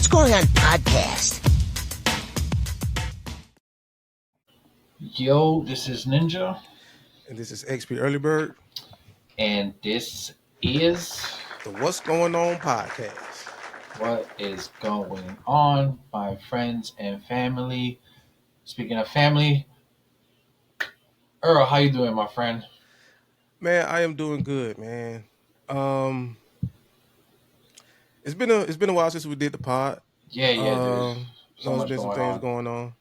What's Going On podcast. Yo, this is Ninja, And this is XP Early Bird, and this is the What's Going On podcast. what is going on, my friends and family. Speaking of family, Earl, how you doing, my friend? Man, I am doing good, man. It's been a while since we did the pod. Yeah, there's so There's much been some going things on. going on,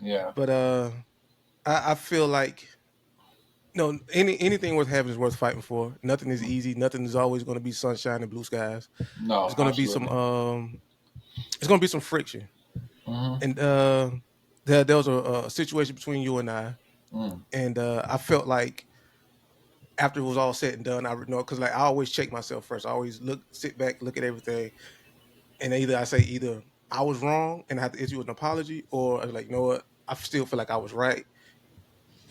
Yeah, but I feel like anything worth having is worth fighting for. Nothing is easy. Nothing is always going to be sunshine and blue skies. no, There's going to be absolutely. it's going to be some friction, Mm-hmm. and there was a situation between you and I, and I felt like after it was all said and done, I know because like I always check myself first. I always sit back, look at everything, and either I was wrong and I have to issue an apology, or I was like, you know what, I still feel like I was right,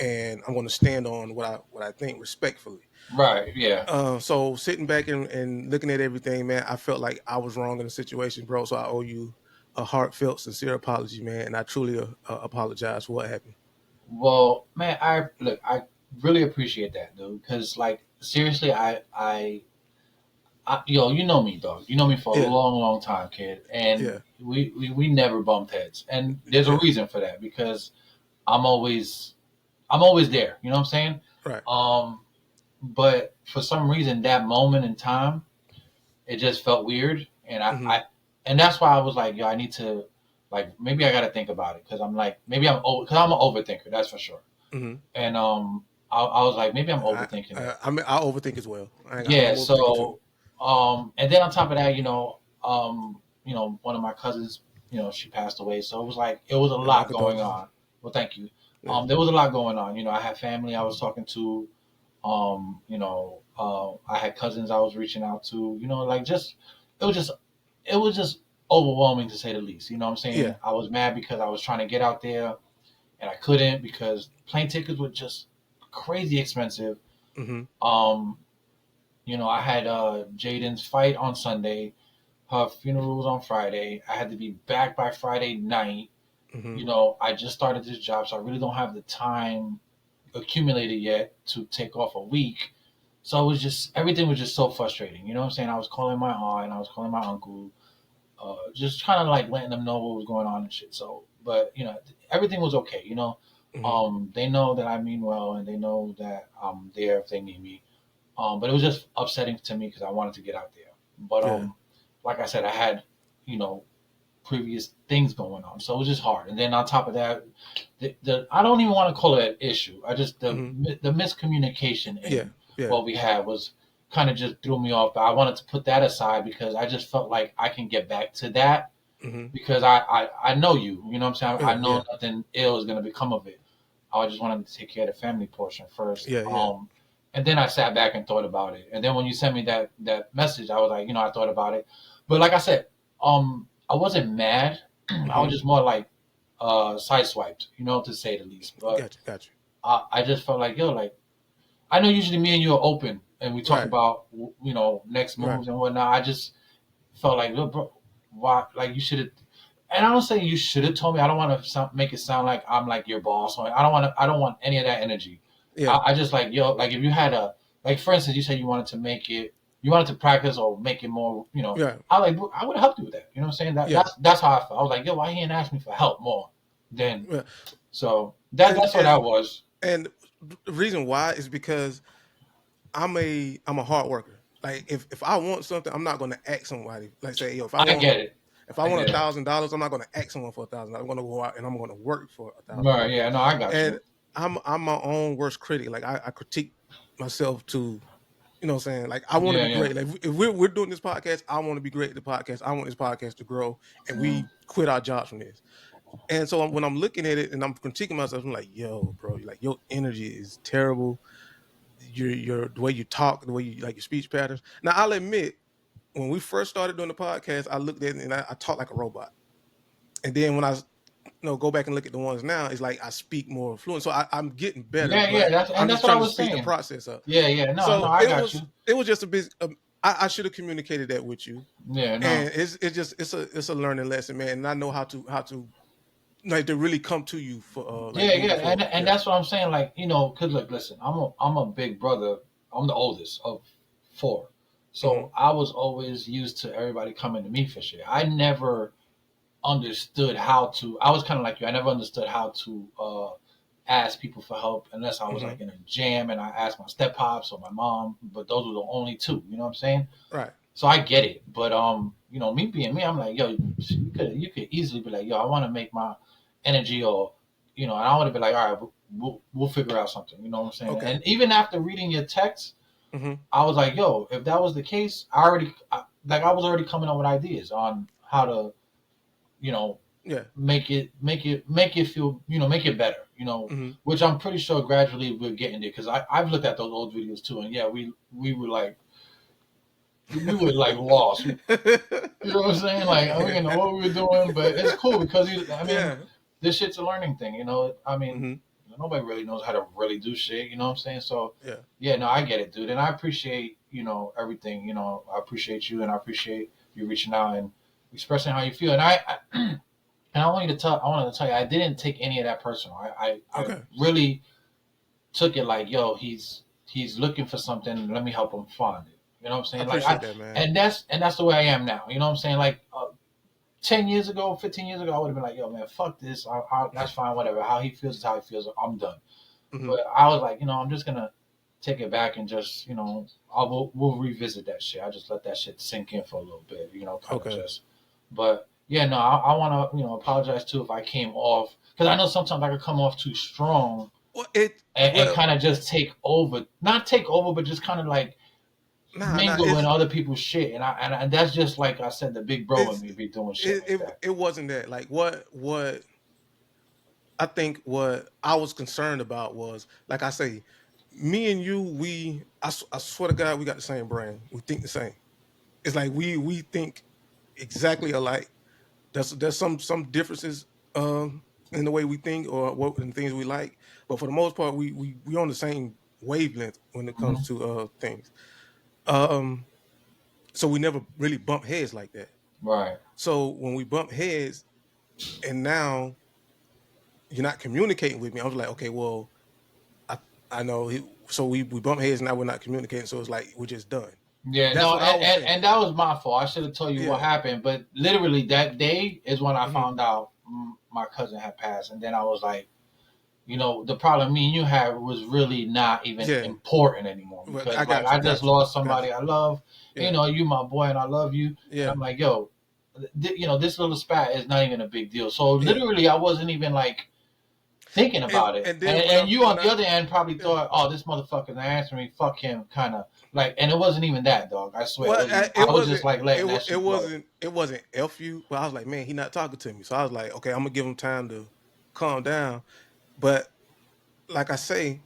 and I'm going to stand on what I think respectfully. Right, yeah. So sitting back and looking at everything, man, I felt like I was wrong in the situation, bro. So I owe you a heartfelt, sincere apology, man, and I truly apologize for what happened. Well, man, I really appreciate that, dude, because like seriously, yo, you know me, dog. You know me for a Yeah, long time, kid, and yeah, we never bumped heads, and there's a yeah, reason for that because I'm always I'm always there. You know what I'm saying? right. Um, but for some reason, that moment in time, it just felt weird, and Mm-hmm. and that's why I was like, yo, I need to like maybe I got to think about it because I'm like maybe because I'm an overthinker, that's for sure, Mm-hmm. and I was like maybe I'm overthinking it. I mean, I overthink as well. I'm Yeah, overthinking too. so and then on top of that, one of my cousins, she passed away, so it was a Man, my lot going condolences. on. Well, thank you. Yeah. There was a lot going on. I had family I was talking to. I had cousins I was reaching out to. Like just it was just it was just overwhelming to say the least. You know what I'm Yeah. saying? I was mad because I was trying to get out there and I couldn't because plane tickets were just crazy expensive. Mm-hmm. Um, I had Jaden's fight on Sunday. Her funeral was on Friday. I had to be back by Friday night. Mm-hmm. I just started this job, so I really don't have the time accumulated yet to take off a week. So everything was just so frustrating. You know what I'm saying? I was calling my aunt, I was calling my uncle, just kind of like letting them know what was going on and shit. So, but everything was okay. Mm-hmm. They know that I mean well, and they know that I'm there if they need me. But it was just upsetting to me because I wanted to get out there. But Yeah. like I said, I had you know previous things going on, so it was just hard. And then on top of that, the I don't even want to call it an issue. I just Mm-hmm. the miscommunication Yeah. in Yeah. what we had was kind of just threw me off. But I wanted to put that aside because I just felt like I can get back to that Mm-hmm. because I know you. You know what I'm saying? I Yeah. know Yeah. nothing ill is gonna become of it. I just wanted to take care of the family portion first. Yeah. Yeah. And then I sat back and thought about it. And then when you sent me that message, I was like, I thought about it. But like I said, I wasn't mad. I Mm-hmm. was just more like sideswiped, to say the least. But Gotcha. I just felt like, yo, like I know usually me and you are open and we talk Right. about next Right. moves and whatnot. I just felt like, look, bro, why? Like you should have. And I don't say you should have told me. I don't want to make it sound like I'm like your boss. Or I don't want to. I don't want any of that energy. Yeah. I just like like if you had like for instance, you said you wanted to you wanted to practice or make it more. Yeah. I would have helped you with that. You know what I'm saying? Yeah. That's how I felt. I was like, yo, why he didn't ask me for help more? Then Yeah. so And that's what that and was. and the reason why is because I'm a hard worker. Like if I want something, I'm not going to ask somebody. Like say, yo, I get it. if I I want get it. $1,000, I'm not going to ask someone for $1,000. I'm going to go out and I'm going to work for Right? $1,000. Yeah. No, I got And you. I'm my own worst critic. Like I critique myself to, what I'm saying? Like I want to Yeah. be Yeah. great. Like if we're doing this podcast, I want to be great at the podcast. I want this podcast to grow, and Mm. we quit our jobs from this. And so when I'm looking at it and I'm critiquing myself, I'm like, yo, bro, like your energy is terrible. Your the way you talk, the way you like your speech patterns. Now I'll admit, when we first started doing the podcast, I looked at it and I talk like a robot. And then when I go back and look at the ones now, it's like I speak more fluent. So I'm getting better, Yeah. Yeah. but I'm That's just what I trying to was speed the saying. process up. Yeah. Yeah. No. No. So I got you. it was just a bit. I should have communicated that with you, Yeah, no. and it's a learning lesson, man. And I know how to like to really come to you for like Yeah, moving yeah, and forward. and Yeah. that's what I'm saying. Like, cause look, listen, I'm a big brother. I'm the oldest of four, Hmm. so I was always used to everybody coming to me for shit. I never understood how to. I was kind of like you. I never understood how to ask people for help unless I was Hmm. like in a jam and I asked my step pops or my mom. But those were the only two. You know what I'm saying? Right. So I get it. But me being me, I'm like, yo, you could easily be like, yo, I want to make my energy or and I want to be like, all right, we'll figure out something. You know what I'm saying? Okay. And even after reading your text, Hmm. I was like, yo, if that was the case, I was already coming up with ideas on how to you know Yeah. make it feel make it better Hmm. which I'm pretty sure gradually we're getting there because I've looked at those old videos too, and yeah, we were like lost. You know what I'm saying? Like, we didn't know what we were doing, but it's cool because I mean, Yeah. this shit's a learning thing. I mean, Hmm. nobody really knows how to really do shit. You know what I'm saying? So, Yeah. yeah, no, I get it, dude, and I appreciate everything. I appreciate you, and I appreciate you reaching out and expressing how you feel. And I wanted to tell you, I didn't take any of that personal. I Okay. really took it like, yo, he's looking for something. Let me help him find it. You know what I'm I saying? Like appreciate that, man. and that's the way I am now. You know what I'm saying? Like 10 years ago, 15 years ago, I would have been like, yo, man, fuck this. That's fine, whatever. How he feels is how he feels. I'm done. Hmm. But I was like, I'm just gonna take it back and just, we'll revisit that shit. I just let that shit sink in for a little bit. Kind of Okay. just. But yeah, no, I want to, apologize too if I came off because I know sometimes I could come off too strong Well, and well, kind of just take over, not take over, but just kind of like nah. mingle in other people's shit, and that's just like I said, the big bro in It's me be doing shit it, like it that. it wasn't that. Like what I think what I was concerned about was, like I say, me and you, I swear to God, we got the same brain. We think the same. It's like we think exactly alike. There's some differences in the way we think or what and things we like, but for the most part, we on the same wavelength when it comes Hmm. to things. Um, so we never really bump heads like that. Right. So when we bump heads, and now you're not communicating with me, I was like, okay, well, I I know. So we bump heads, now we're not communicating. So it's like we're just done. Yeah, That's no, what I and, was and, saying. and that was my fault. I should have told you what Yeah. happened, but literally that day is when I Hmm. found out my cousin had passed, and then I was like, the problem me and you had was really not even Yeah. important anymore Well, because I like got I you. just Got you. lost Got somebody you. I love. And, Yeah. you my boy, and I love you, and Yeah. I'm like, yo, this little spat is not even a big deal. So Yeah. literally, I wasn't even like thinking about it. And And, then and you on when the I other end probably yeah. thought, oh, this motherfucker's not answering me. Fuck him, kind of like. And it wasn't even that, dog. I swear, it Well, wasn't. it I was just wasn't. like It letting wa- that shit flow. it wasn't f you, but I was like, man, he not talking to me. So I was like, okay, I'm gonna give him time to calm down. But like I say,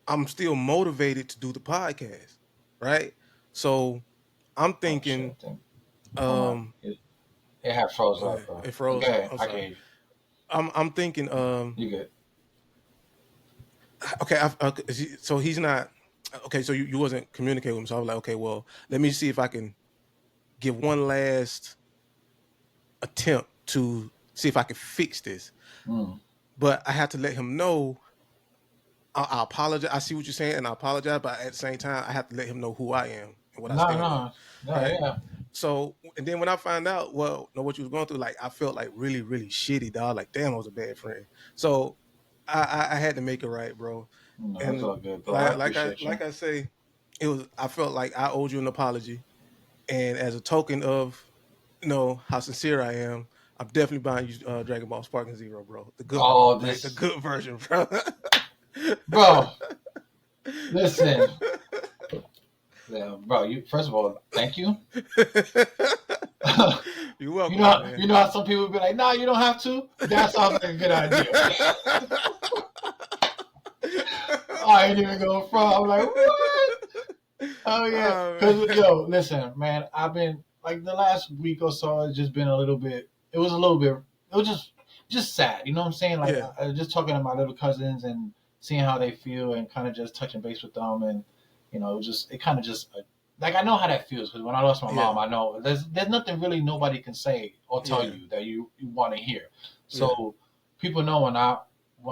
I'm still motivated to do the podcast, right? So I'm Oh shit! I thinking, think hold on. um, It had froze up, bro. it But go froze. ahead. I'm I can sorry. hear you. I'm thinking, You good? okay, so he's not okay. So you wasn't communicating with him. So I was like, okay, well, let me see if I can give one last attempt to see if I can fix this. Mm. But I had to let him know. I apologize. I see what you're saying, and I apologize. But at the same time, I have to let him know who I am and what I No, stand on. no, no. Right. Yeah. So, and then when I find out, well, know what you was going through, like I felt like really, really shitty, dog. Like, damn, I was a bad friend. So, I had to make it right, bro. No, it's And all good, bro. I appreciate you. like I say, it was. I felt like I owed you an apology, and as a token of how sincere I am, I'm definitely buying you Dragon Ball Sparking Zero, bro. The good one, Oh, like the this, good version, bro. bro. Listen, yeah, bro. You first of all, thank you. You're you welcome, my know, man. you know how some people be like, "Nah, you don't have to." That sounds like a good idea. I ain't even going front. I'm like, what? Oh yeah, Oh, because man. yo, listen, man. I've been like the last week or so. It's just been a little bit. It was a little bit. It was just sad. You know what I'm saying? Like Yeah. just talking to my little cousins and seeing how they feel and kind of just touching base with them and it kind of just like I know how that feels because when I lost my Yeah. mom, I know there's nothing really nobody can say or tell Yeah. you that you want to hear. Yeah. So people know when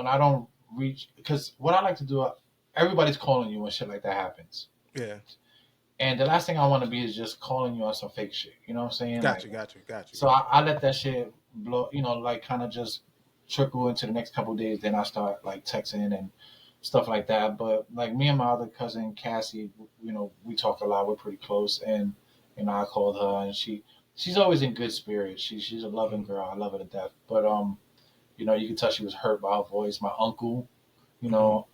I don't reach because what I like to do, everybody's calling you when shit like that happens. Yeah. And the last thing I want to be is just calling you on some fake shit. You know what I'm saying? Got Like, you. Got you. Got you. so I let that shit blow, like kind of just trickle into the next couple of days. Then I start like texting and stuff like that. But like me and my other cousin Cassie, we talk a lot. We're pretty close, and I called her, and she's always in good spirits. She's a loving Mm-hmm. girl. I love her to death. But you can tell she was hurt by her voice. My uncle, you Mm-hmm. know,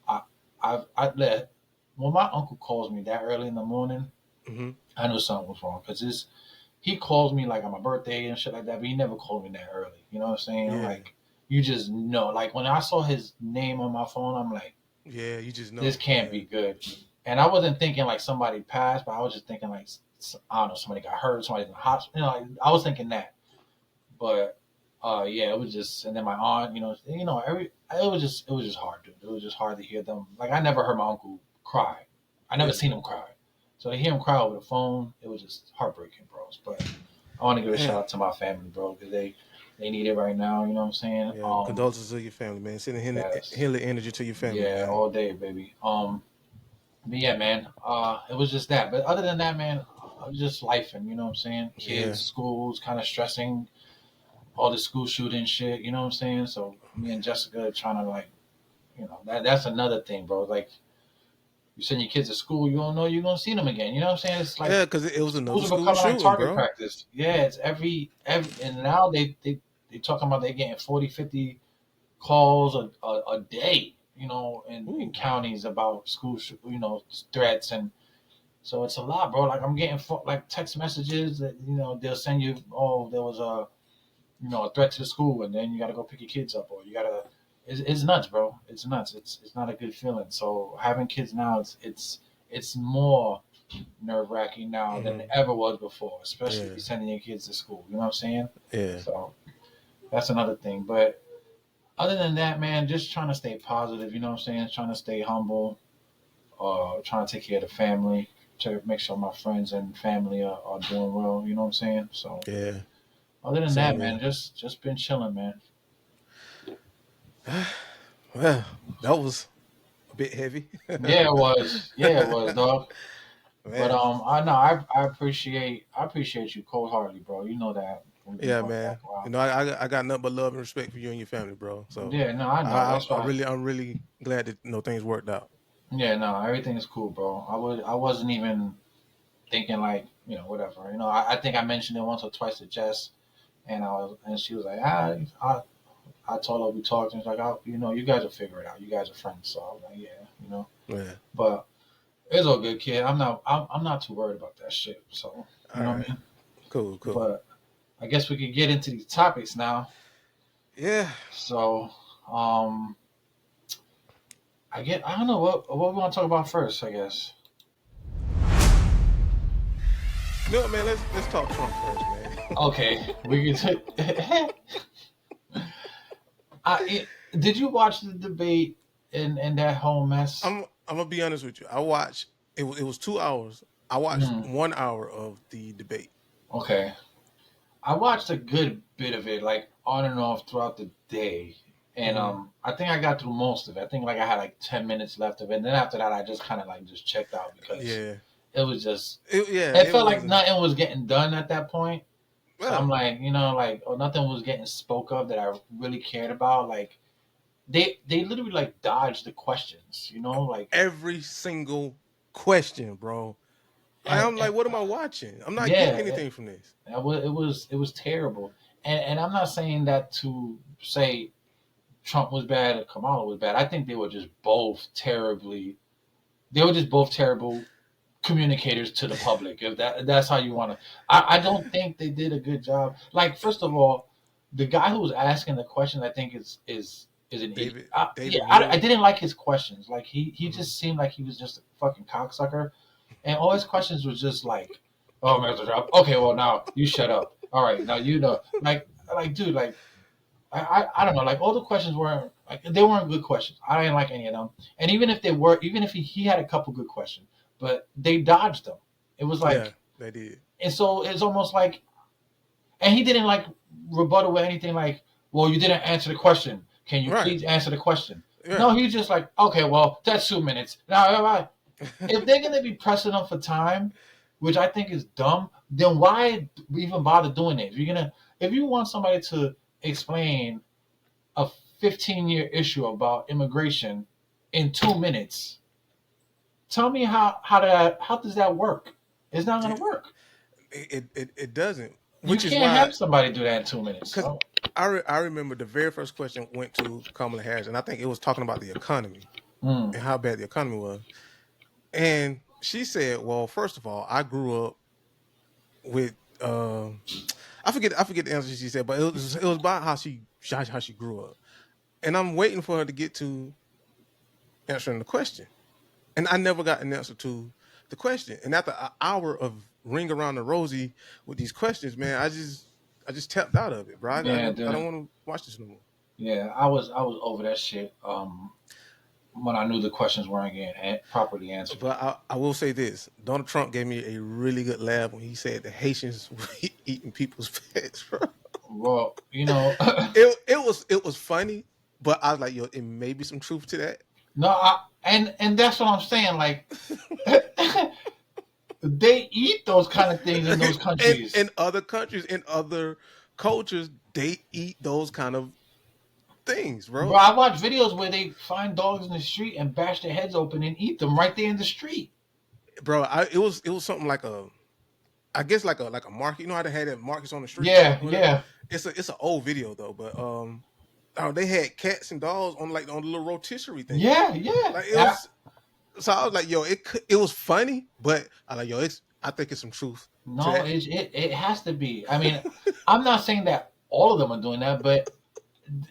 I I let when my uncle calls me that early in the morning, Mm-hmm. I knew something was wrong because he calls me like on my birthday and shit like that, but he never called me that early. You know what I'm saying? Yeah. Like you just know. Like when I saw his name on my phone, I'm like, Yeah. You just this know. can't Yeah. be good. And I wasn't thinking like somebody passed, but I was just thinking like I don't know, somebody got hurt, somebody's in the hospital. Like, I was thinking that. But yeah, it was just, and then my aunt, it was just hard, dude. It was just hard to hear them. Like I never heard my uncle cry. I never Yeah. seen him cry. So to hear him cry over the phone, it was just heartbreaking, bros. But I want to give a shout Damn. out to my family, bro, because they need it right now. You know what I'm saying? Yeah. Condolences to your family, man. Sending Yes, healing energy to your family, yeah, man. all day, baby. But yeah, man. It was just that. But other than that, man, I was just life, and you know what I'm saying. Yeah. Kids, schools, kind of stressing, all the school shooting shit. You know what I'm saying? So me and Jessica are trying to like, that's another thing, bro. Like you send your kids to school, you don't know you're gonna see them again. You know what I'm saying? It's like Yeah. Because it was another schools are school becoming like shooting, target bro. practice. Yeah, it's every and now they talking about they getting 40, 50 calls a day. In Ooh. counties about school, threats, and so it's a lot, bro. Like I'm getting like text messages that they'll send you. Oh, there was a threat to the school, and then you got to go pick your kids up, or you gotta. It's nuts, bro. It's nuts. It's not a good feeling. So having kids now, it's more nerve wracking now than it Mm-hmm. ever was before, especially if Yeah. you're sending your kids to school. You know what I'm saying? Yeah. So that's another thing. But other than that, man, just trying to stay positive. You know what I'm saying? Trying to stay humble. Trying to take care of the family. To make sure my friends and family are doing well. You know what I'm saying? So Yeah. other than that, Same man, here. just been chilling, man. Well, that was a bit heavy. Yeah, it was. Yeah, it was, dog. But Man. I know I appreciate you cold heartedly, bro. You know that we've been Yeah, going back man. a while. I got nothing but love and respect for you and your family, bro. So Yeah, no, I know. That's why. I'm really glad that things worked out. Yeah, no, everything is cool, bro. I wasn't even thinking like whatever. I think I mentioned it once or twice to Jess, and she was like, I told her we talked, and she's like, you guys will figure it out. You guys are friends, so I was like, yeah. Yeah. But it's all good, kid. I'm not too worried about that shit. So you All know what right. I mean. Cool. Cool. But I guess we could get into these topics now. Yeah. So, I don't know what we want to talk about first. I guess. No, man. Let's talk Trump first, man. Okay, we can. Did you watch the debate in that whole mess? I'm gonna be honest with you. I watched it was 2 hours. I watched Mm, 1 hour of the debate. okay, I watched a good bit of it, like on and off throughout the day, and Hmm. I think I got through most of it. I think like I had like 10 minutes left of it, and then after that, I just kind of like just checked out because Yeah. it was just Yeah. it It felt like wasn't. nothing was getting done at that point. So I'm Well, like, like, or nothing was getting spoke of that I really cared about. Like they literally like dodged the questions, like every single question, bro. Like and, I'm and like, what am I watching? I'm not yeah, getting anything from this. it was terrible. And I'm not saying that to say Trump was bad or Kamala was bad. I think they were just both terribly. They were just both terrible communicators to the public. If that's how you want to, I don't think they did a good job. Like first of all, the guy who was asking the questions, I think is an idiot. Yeah, David I Muir. didn't like his questions. Like he Hmm. just seemed like he was just a fucking cocksucker, and all his questions was just like, "Oh, Mr. Trump, okay, well now you shut up. All right, now like dude, like I don't know. Like all the questions weren't like they weren't good questions. I didn't like any of them. And even if they were, even if he had a couple good questions, but they dodged them. It was Yeah, like, they did. and so it's almost like, and he didn't like rebuttal with anything like, well, you didn't answer the question. Can you Right. please answer the question? No, Yeah. he's just like, okay, well, that's 2 minutes. Now, if they're gonna be pressing them for time, which I think is dumb, then why even bother doing it? If you want somebody to explain a 15-year issue about immigration in 2 minutes, tell me how does that work? It's not gonna work. It doesn't, You which is can't why, have somebody do that in 2 minutes. because So, I remember the very first question went to Kamala Harris, and I think it was talking about the economy mm, and how bad the economy was. And she said, "Well, first of all, I grew up with I forget the answer she said, but it was about how she grew up." And I'm waiting for her to get to answering the question, and I never got an answer to the question. And after an hour of ring around the rosy with these questions, man, I just tapped out of it, bro. yeah, I dude. don't want to watch this no more. Yeah, I was over that shit. When I knew the questions weren't getting properly answered. But I will say this: Donald Trump gave me a really good laugh when he said the Haitians were eating people's pets, bro. Well, It was funny, but I was like, yo, it may be some truth to that. no, and that's what I'm saying. Like, they eat those kind of things in those And countries. in other countries, in other cultures, they eat those kind of things, Bro, bro. I watch videos where they find dogs in the street and bash their heads open and eat them right there in the street. Bro, it was something like a, I guess like a market. You know how they had that markets on the streets Yeah, or whatever. yeah, It's an old video though, but oh, they had cats and dogs on the little rotisserie thing. yeah, yeah. Like it was, so I was like, yo, it was funny, but I like, yo, I think it's some truth to No, that. it has to be. I mean, I'm not saying that all of them are doing that, but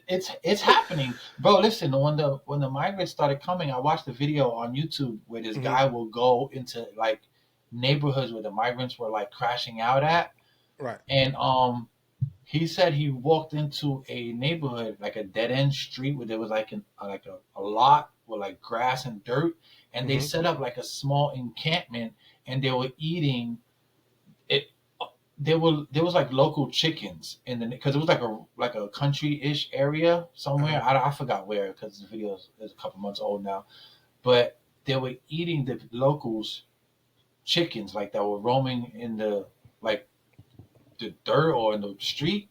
it's happening, bro. Listen, when the migrants started coming, I watched a video on YouTube where this Hmm. guy will go into like neighborhoods where the migrants were like crashing out at, Right. and he said he walked into a neighborhood like a dead end street where there was like a lot with like grass and dirt, and they Hmm. set up like a small encampment, and they were eating it. There was like local chickens in the because it was like a country ish area Uh-huh. somewhere. I forgot where because the video is a couple months old now. But they were eating the locals chickens like that were roaming in the like the dirt or in the street.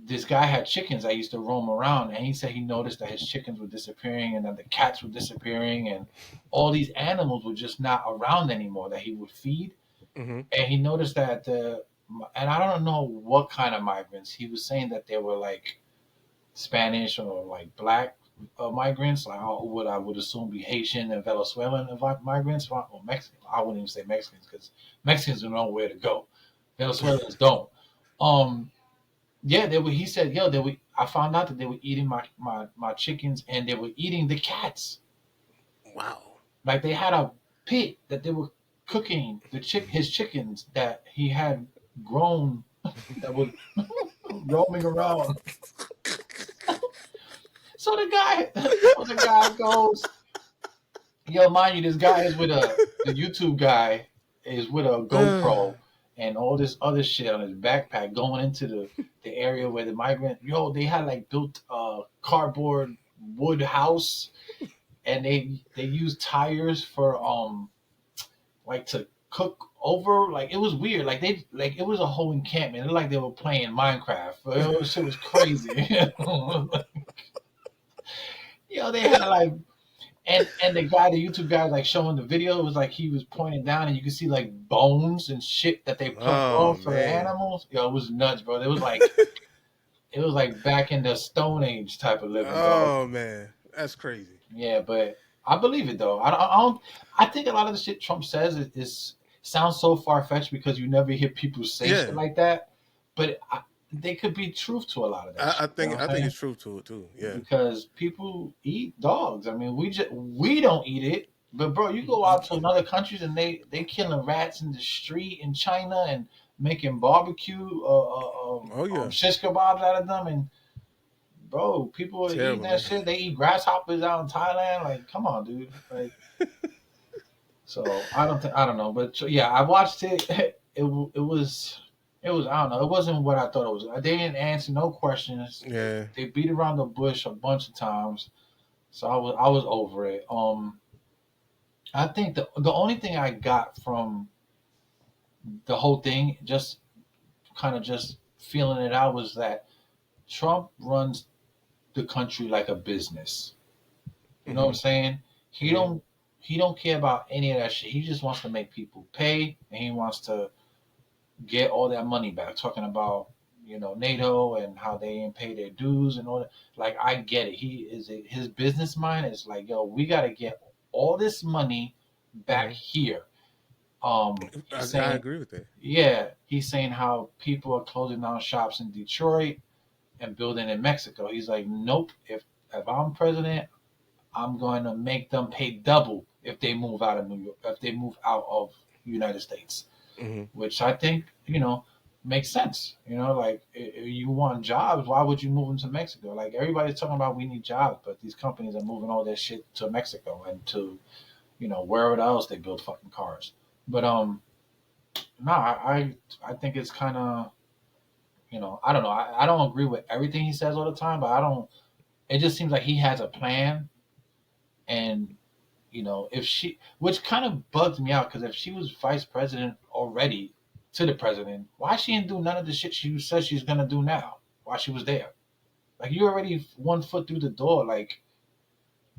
This guy had chickens that used to roam around, and he said he noticed that his chickens were disappearing, and that the cats were disappearing, and all these animals were just not around anymore that he would feed. Hmm. And he noticed that and I don't know what kind of migrants. He was saying that they were like Spanish or like black migrants, like what I would assume be Haitian and Venezuelan migrants, or Mexican. I wouldn't even say Mexicans because Mexicans don't know where to go. Venezuelans don't. Um, yeah, they were. He said, "Yo, they were." I found out that they were eating my chickens, and they were eating the cats. Wow. Like they had a pit that they were cooking his chickens that he had grown that was roaming around. So the guy goes, yo, mind you, this guy is with the YouTube guy is with a GoPro and all this other shit on his backpack going into the area where the migrant, they had like built a cardboard wood house, and they used tires for like to cook over. Like it was weird. Like it was a whole encampment. It looked like they were playing Minecraft. Shit was crazy. They had like and the YouTube guy was like showing the video. It was like he was pointing down and you could see like bones and shit that they put Oh off for the man. animals. It was nuts, bro. It was like back in the Stone Age type of living, dog. Oh man, that's crazy. Yeah, but I believe it though. I don't. I think a lot of the shit Trump says is sounds so far fetched because you never hear people say shit Yeah, like that. But there could be truth to a lot of that I shit. You know think what I I'm think saying? it's true to it too. Yeah. Because people eat dogs. I mean, we don't eat it, but bro, you go out to another countries and they killing rats in the street in China and making barbecue Oh yeah, shish kebabs out of them, and bro, people are eating terrible that man. shit. They eat grasshoppers out in Thailand. Like, come on, dude. Like, So I don't know, but yeah, I watched it. It was I don't know. It wasn't what I thought it was. They didn't answer no questions. Yeah. They beat around the bush a bunch of times. So I was over it. I think the only thing I got from the whole thing, just kind of just feeling it out, was that Trump runs the country like a business. You know what I'm Hmm. saying? He Hmm. don't he don't care about any of that shit. He just wants to make people pay, and he wants to get all that money back. Talking about NATO and how they didn't pay their dues and all that. Like I get it. His business mind is like, yo, we got to get all this money back Hmm. here. I, He's I saying, agree with that. yeah, he's saying how people are closing down shops in Detroit and building in Mexico. He's like, nope. If I'm president, I'm going to make them pay double if they move out of New York, if they move out of the United States, Hmm. which I think, makes sense. Like if you want jobs, why would you move them to Mexico? Like everybody's talking about we need jobs, but these companies are moving all their shit to Mexico and to, wherever else they build fucking cars. But no, I think it's kind of, I don't know. I don't agree with everything he says all the time, but I don't. It just seems like he has a plan, and if she, which kind of bugs me out, because if she was vice president already to the president, why she didn't do none of the shit she says she's gonna do now while she was there? Like you already one foot through the door. Like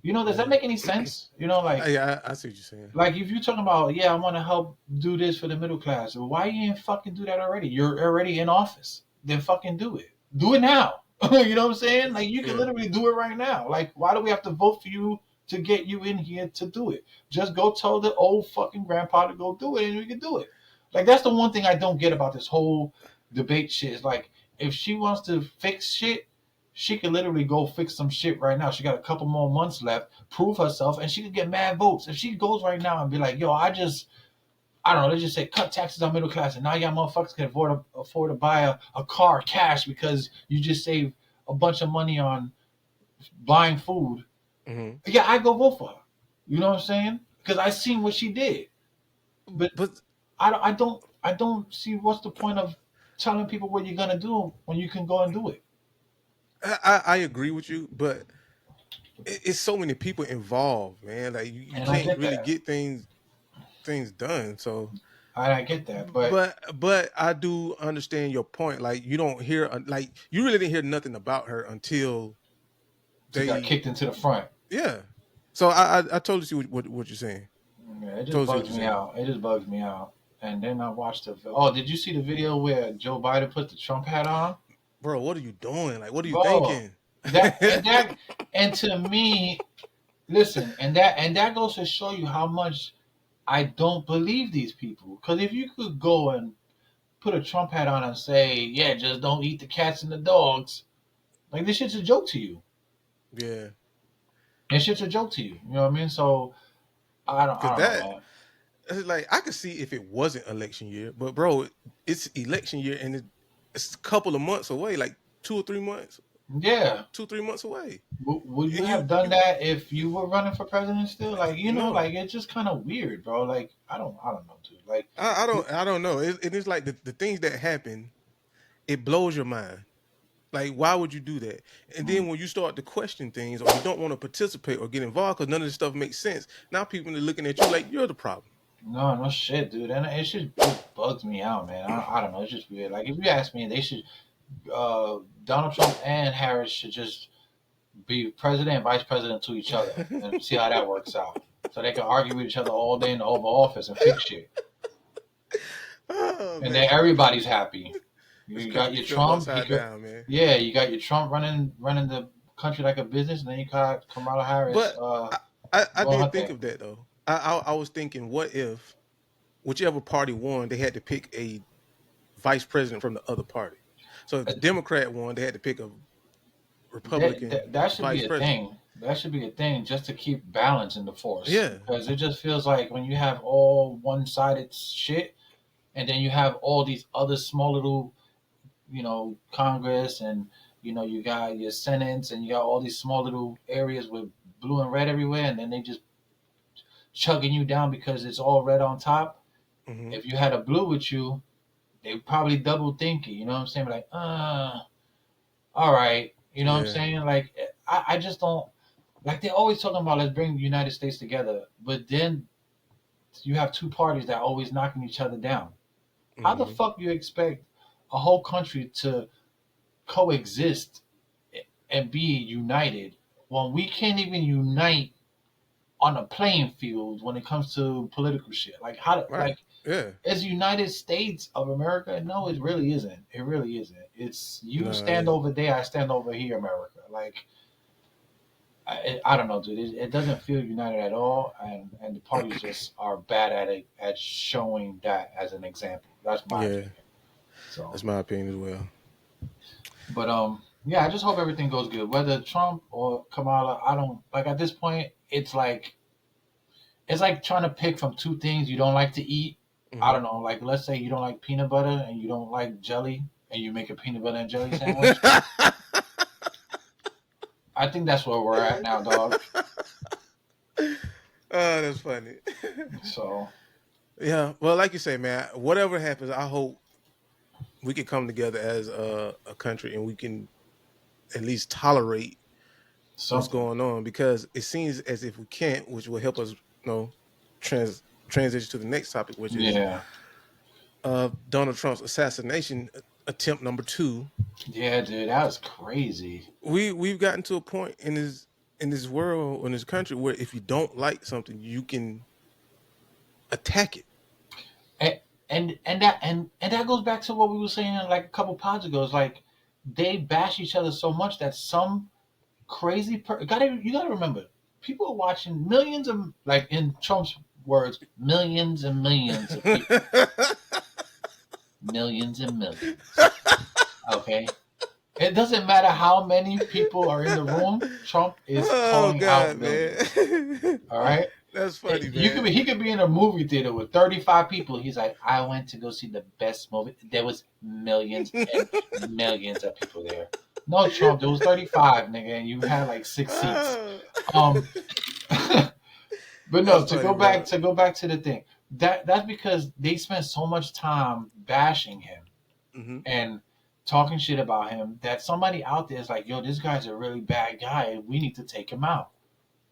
does that Yeah. make any sense? I see what you're saying. Like if you're talking about, yeah, I want to help do this for the middle class, well, why you didn't fucking do that already? You're already in office. Then fucking do it. Do it now. You know what I'm saying? Like you can Yeah. literally do it right now. Like why do we have to vote for you to get you in here to do it? Just go tell the old fucking grandpa to go do it, and we can do it. Like that's the one thing I don't get about this whole debate shit. Is like if she wants to fix shit, she could literally go fix some shit right now. She got a couple more months left, prove herself, and she could get mad votes. If she goes right now and be like, yo, I don't know, let's just say cut taxes on middle class, and now y'all motherfuckers can afford to buy a car cash because you just saved a bunch of money on buying food. Hmm. Yeah, I go vote for her. You know what I'm saying? Because I seen what she did, but But I don't see what's the point of telling people what you're gonna do when you can go and do it. I agree with you, but it's so many people involved, man. Like you And I can't get really that. get things done. So, I get that, but but I do understand your point. Like you don't hear like you really didn't hear nothing about her until she got they kicked into the front. yeah. So I totally see what you're saying. Yeah, it just Totally see what bugs you're me saying, out. It just bugs me out. And then I watched the. Oh, did you see the video where Joe Biden put the Trump hat on? bro. What are you doing? Like, what are you Bro, thinking? and to me, listen, and that goes to show you how much I don't believe these people. Because if you could go and put a Trump hat on and say, "Yeah, just don't eat the cats and the dogs," like this shit's a joke to you. Yeah, This shit's a joke to you. You know what I mean? So I because don't know, that man. it's like I could see if it wasn't election year, but bro, it's election year and it's a couple of months away, like 2 or 3 months, Yeah, 2 3 months away. would you And you have done you that if you were running for president still? Like, no, like it's just kind of weird, bro. Like, I don't know, dude. Like, I don't know. It's like the things that happen, it blows your mind. Like, why would you do that? And mm, then when you start to question things or you don't want to participate or get involved because none of this stuff makes sense, now people are looking at you like you're the problem. no, no shit, dude. And it just bugs me out, man. I don't know. It's just weird. Like, if you ask me, they should, Donald Trump and Harris should just be president and vice president to each other and see how that works out. So they can argue with each other all day in the Oval Office and fix shit. Oh And then man, everybody's happy. this You got country be your flipped Trump. upside down, man. Yeah, you got your Trump running the country like a business, and then you got Kamala Harris But I doing her did think thing. of that though. I was thinking, what if whichever party won, they had to pick a vice president from the other party. So if the Democrat won, they had to pick a Republican That should vice be a president. thing. That should be a thing just to keep balance in the force, Yeah, because it just feels like when you have all one-sided shit, and then you have all these other small little, Congress, and you got your Senates, and you got all these small little areas with blue and red everywhere, and then they just chugging you down because it's all red on top. Mm-hmm. If you had a blue with you, they probably double think it. You know what I'm saying? Like, all right. You know what I'm Yeah. saying? Like, I just don't like. They're always talking about let's bring the United States together, but then you have two parties that are always knocking each other down. How the Mm-hmm. fuck do you expect a whole country to coexist and be united when we can't even unite on a playing field when it comes to political shit? Like how Right. like Yeah. as United States of America, no, it really isn't. It really isn't. It's you No. stand over there, I stand over here, America. Like I don't know, dude. It doesn't feel united at all, and the parties just are bad at it at showing that as an example. That's my Yeah. opinion. So, That's my opinion as well. but yeah, I just hope everything goes good. Whether Trump or Kamala, I don't like at this point. It's like trying to pick from two things you don't like to eat. I Mm-hmm. don't know. Like let's say you don't like peanut butter and you don't like jelly, and you make a peanut butter and jelly sandwich. I think that's where we're at now, dog. Oh, that's funny. So Yeah. Well, like you say, man, whatever happens, I hope we can come together as a country and we can at least tolerate what's something. going on, because it seems as if we can't, which will help us, transition to the next topic, which is Yeah, Donald Trump's assassination attempt number two. yeah, dude, that was crazy. We've gotten to a point in this world, in this country, where if you don't like something, you can attack it. And and that goes back to what we were saying like a couple pods ago. It's like they bash each other so much that some crazy you gotta remember people are watching millions of like in Trump's words millions and millions of people, millions and millions. Okay, it doesn't matter how many people are in the room. Trump is Oh calling out God, millions. man. All right. That's funny, You could man. be he could be in a movie theater with 35 people. He's like, I went to go see the best movie. There was millions and millions of people there. No, Trump, there was 35, nigga, and you had like six seats. Oh. Um but no, That's funny, bro. to go back to the thing. That's because they spent so much time bashing him Hmm. and talking shit about him that somebody out there is like, yo, this guy's a really bad guy and we need to take him out.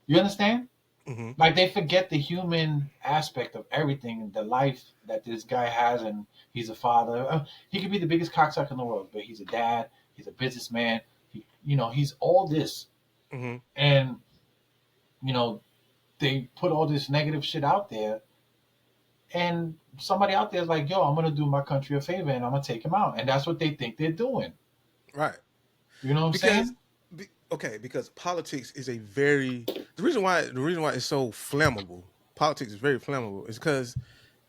You understand? Hmm. Like they forget the human aspect of everything, the life that this guy has, and he's a father. He could be the biggest cocksucker in the world, but he's a dad. He's a businessman. He's all this, Hmm. and you know, they put all this negative shit out there, and somebody out there is like, "Yo, I'm gonna do my country a favor, and I'm gonna take him out," and that's what they think they're doing. Right. You know what I'm Because saying? okay, because politics is a very the reason why it's so flammable. Politics is very flammable is because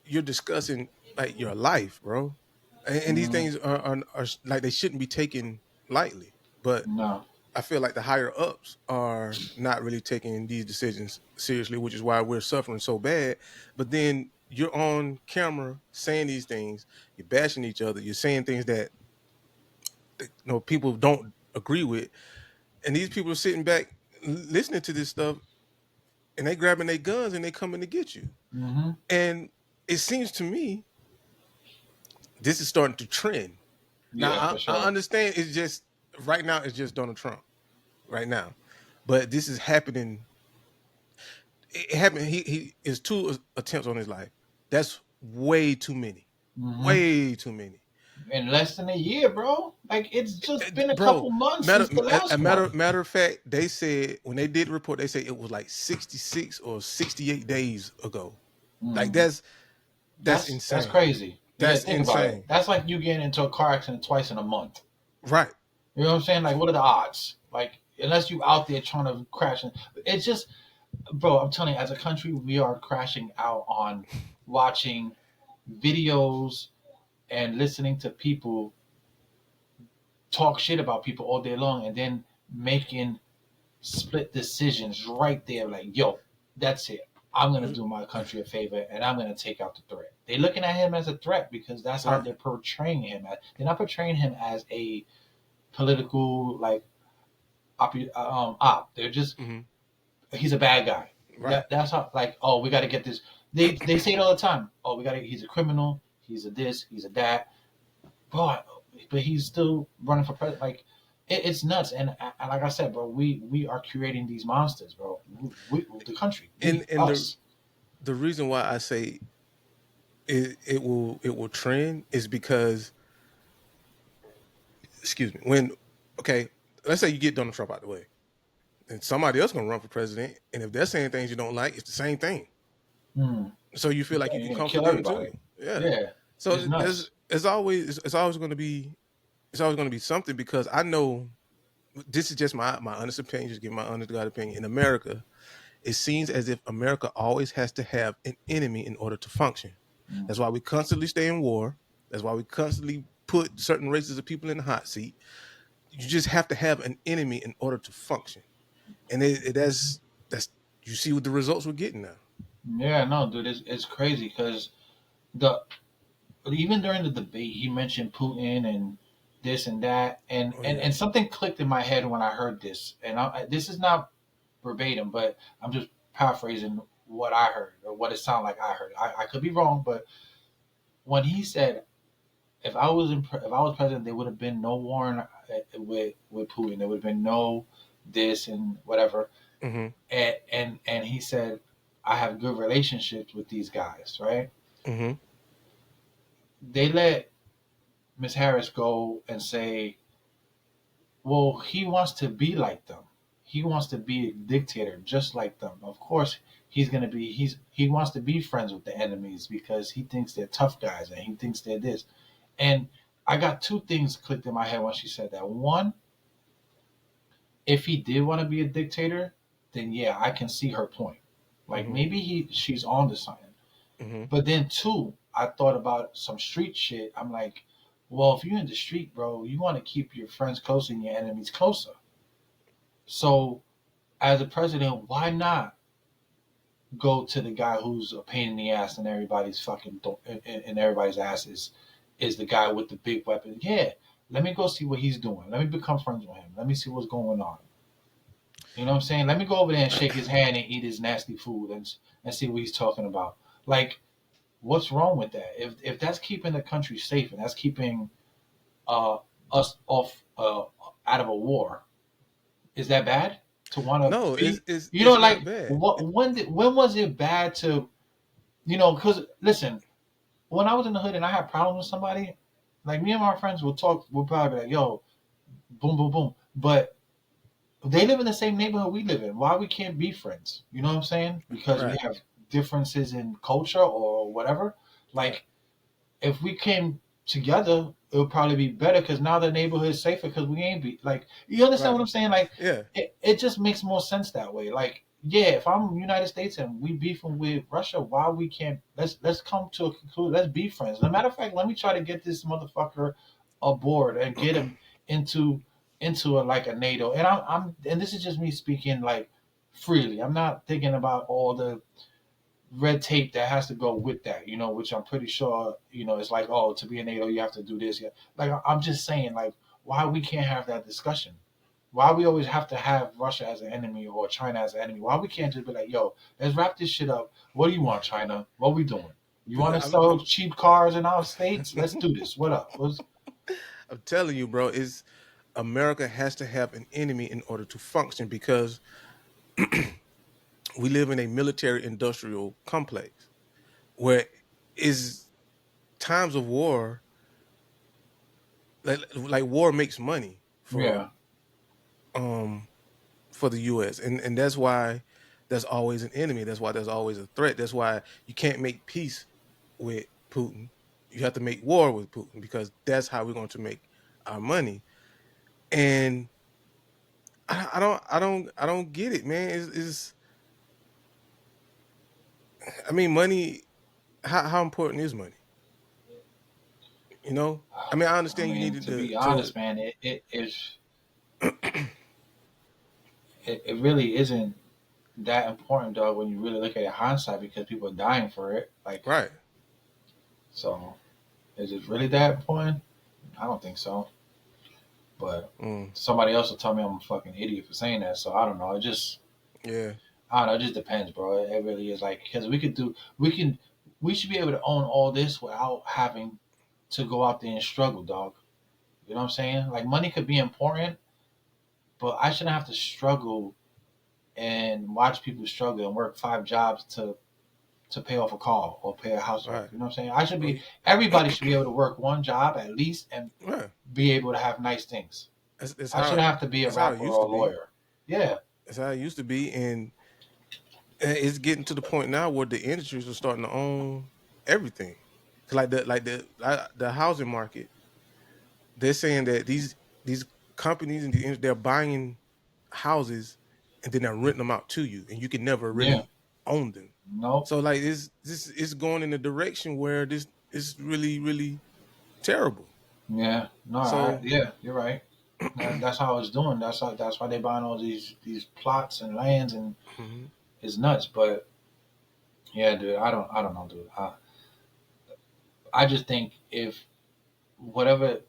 you're discussing like your life, bro, and these Mm, things are like they shouldn't be taken lightly. But no. I feel like the higher ups are not really taking these decisions seriously, which is why we're suffering so bad. But then you're on camera saying these things, you're bashing each other, you're saying things that people don't agree with, and these people are sitting back listening to this stuff, and they grabbing their guns and they coming to get you. Hmm. And it seems to me this is starting to trend. Now Yeah, for I sure. understand it's just right now it's just Donald Trump right now, but this is happening. It happened. He is two attempts on his life. That's way too many. Hmm. Way too many. In less than a year, bro. Like it's just been a Bro, couple months since the a last one. matter of fact, they said when they did the report, they said it was like 66 or 68 days ago. Like Mm. that's That's insane. crazy. Yeah, That's think about it. insane. That's like you getting into a car accident twice in a month. Right. You know what I'm saying? Like, what are the odds? Like, unless you out there trying to crash, it's just, bro. I'm telling you, as a country, we are crashing out on watching videos and listening to people talk shit about people all day long, and then making split decisions right there. Like, yo, that's it. I'm gonna Mhm. do my country a favor, and I'm gonna take out the threat. They're looking at him as a threat because that's how Right. they're portraying him. They're not portraying him as a political like op. They're just Hmm. he's a bad guy. Right. That's how, like, oh, we got to get this. They say it all the time. Oh, we got to. He's a criminal. He's a this. He's a that. But he's still running for president. Like, it's nuts. And like I said, bro, we are creating these monsters, bro. The country, And us. the reason why I say it will trend is because, excuse me, when, okay, let's say you get Donald Trump out the way, and somebody else gonna run for president, and if they're saying things you don't like, it's the same thing. Hmm. So you feel like Yeah, you you're can gonna come for kill them everybody. too. Yeah. Yeah, So it's nuts. it's always going to be, it's always going to be something, because I know, this is just my honest opinion, just give my honest God opinion. In America, it seems as if America always has to have an enemy in order to function. Mm. That's why we constantly stay in war. That's why we constantly put certain races of people in the hot seat. You just have to have an enemy in order to function, and that's you see what the results we're getting now. Yeah, no, dude, it's crazy because the even during the debate, he mentioned Putin and this and that, Oh yeah. and something clicked in my head when I heard this. And this is not verbatim, but I'm just paraphrasing what I heard or what it sounded like I heard. I could be wrong, but when he said, if I was president, there would have been no war with Putin. There would have been no this and whatever. Mm-hmm. And he said, I have good relationships with these guys, right? Mm-hmm. They let Miss Harris go and say, well, he wants to be like them. He wants to be a dictator just like them. Of course, he wants to be friends with the enemies because he thinks they're tough guys and he thinks they're this. And I got two things clicked in my head when she said that. One, if he did want to be a dictator, then yeah, I can see her point. Like Mm-hmm. maybe she's on to something. Mm-hmm. But then two, I thought about some street shit. I'm like, well, if you're in the street, bro, you want to keep your friends closer and your enemies closer. So as a president, why not go to the guy who's a pain in the ass and everybody's and everybody's ass is the guy with the big weapon? Yeah, let me go see what he's doing. Let me become friends with him. Let me see what's going on. You know what I'm saying? Let me go over there and shake his hand and eat his nasty food and see what he's talking about. Like, what's wrong with that? If that's keeping the country safe and that's keeping uh, us off out of a war, is that bad to want to No, be? You know, it's not like bad. what when was it bad to, you know? Because listen, when I was in the hood and I had problems with somebody, like me and my friends would talk. We'll probably be like, "Yo, boom, boom, boom," but they live in the same neighborhood we live in. Why we can't be friends? You know what I'm saying? Because we Right. have differences in culture or whatever. Right. Like, if we came together, it would probably be better because now the neighborhood is safer because we ain't be like, you understand Right. what I'm saying? Like, Yeah. it just makes more sense that way. Like, yeah, if I'm United States and we beefing with Russia, why we can't, let's come to a conclusion. Let's be friends. As a matter of fact, let me try to get this motherfucker aboard and get him into like a NATO. And I'm and this is just me speaking like freely. I'm not thinking about all the red tape that has to go with that, you know, which I'm pretty sure, you know, it's like, oh, to be a NATO, you have to do this. Yeah. Like, I'm just saying, like, why we can't have that discussion? Why we always have to have Russia as an enemy or China as an enemy? Why we can't just be like, yo, let's wrap this shit up. What do you want, China? What we doing? You want Because to sell cheap cars in our states? Let's do this. What up? I'm telling you, bro, is America has to have an enemy in order to function, because we live in a military industrial complex where is times of war, like war makes money Yeah, um for the US, and that's why there's always an enemy. That's why there's always a threat. That's why you can't make peace with Putin. You have to make war with Putin, because that's how we're going to make our money. And I don't get it, man. I mean, money. How important is money? You know, I mean, I I understand you mean, needed to be to honest, man, it really isn't that important, dog, when you really look at it hindsight because people are dying for it. Like, right. so is it really that important? I don't think so. But Mm, somebody else will tell me I'm a fucking idiot for saying that. So I don't know. It just, yeah. I don't know. It just depends, bro. It really is like because we should be able to own all this without having to go out there and struggle, dog. You know what I'm saying? Like money could be important, but I shouldn't have to struggle and watch people struggle and work 5 jobs to pay off a car or pay a house off. Right. You know what I'm saying? I should Well, be everybody should be able to work one job at least and yeah. be able to have nice things. That's I how shouldn't have to be a it rapper used or to a be. lawyer. Yeah. That's how it used to be, and it's getting to the point now where the industries are starting to own everything. 'Cause like the housing market, they're saying that these companies and they're buying houses and then they're renting them out to you, and you can never Yeah. really own them. Nope. So like this is going in a direction where this is really really terrible. Yeah. No. So Yeah. You're right. That's how it's doing. That's why they buying all these plots and lands and mhm, it's nuts. But yeah, dude. I don't know, dude. I just think if whatever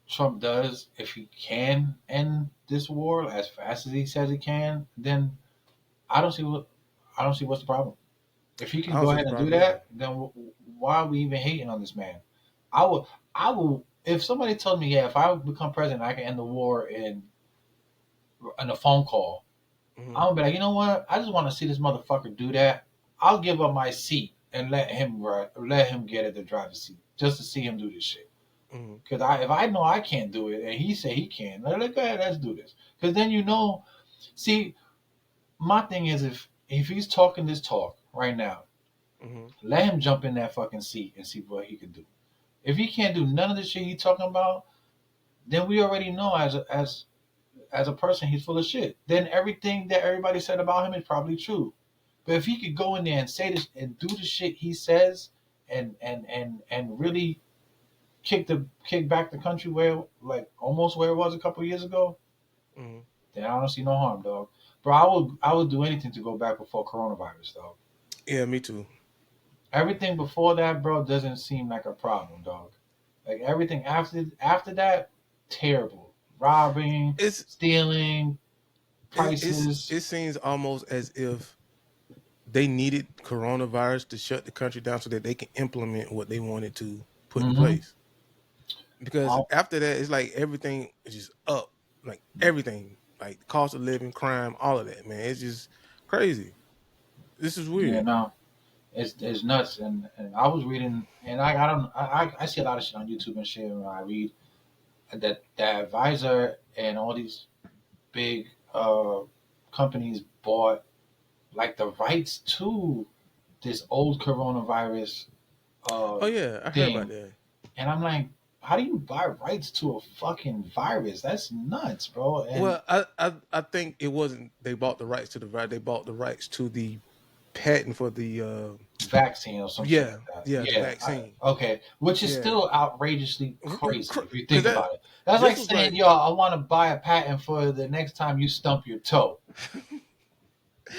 Trump does, if he can end this war as fast as he says he can, then I don't see what I don't see what's the problem. If he I can don't go see the ahead and do problem either. that, then why are we even hating on this man? I will. I will. If somebody told me, yeah, if I become president, I can end the war in a phone call. Mhm, I'm gonna be like, you know what? I just want to see this motherfucker do that. I'll give up my seat and let him get at the driver's seat just to see him do this shit. mhm, Because if I know I can't do it and he say he can, go ahead, let's do this. Because then see, my thing is if he's talking this talk right now, mhm. let him jump in that fucking seat and see what he can do. If he can't do none of the shit he's talking about, then we already know as a person he's full of shit. Then everything that everybody said about him is probably true. But if he could go in there and say this and do the shit he says and really kick back the country where like almost where it was a couple of years ago, Mhm. then I don't see no harm, dog. Bro, I would do anything to go back before coronavirus, dog. Yeah, me too. Everything before that, bro, doesn't seem like a problem, dog. Like everything after that, terrible. Robbing, It's stealing, it prices. seems almost as if they needed coronavirus to shut the country down so that they can implement what they wanted to put in Mm-hmm. place. Because after that, it's like everything is just up, like everything, like the cost of living, crime, all of that. Man, it's just crazy. This is Yeah, weird. no, it's nuts. And I was reading, and I don't I see a lot of shit on YouTube and shit when I read that the advisor and all these big companies bought like the rights to this old coronavirus Oh uh, yeah, I heard about thing, that. and I'm like, how do you buy rights to a fucking virus? That's nuts, bro. And Well, I think it wasn't they bought the rights to the virus. They bought the rights to the patent for the vaccine or some shit yeah, like that. yeah, the Yeah, vaccine. okay, which is Yeah, still outrageously crazy if you because think about it. That's like this was saying, like yo, I want to buy a patent for the next time you stump your toe,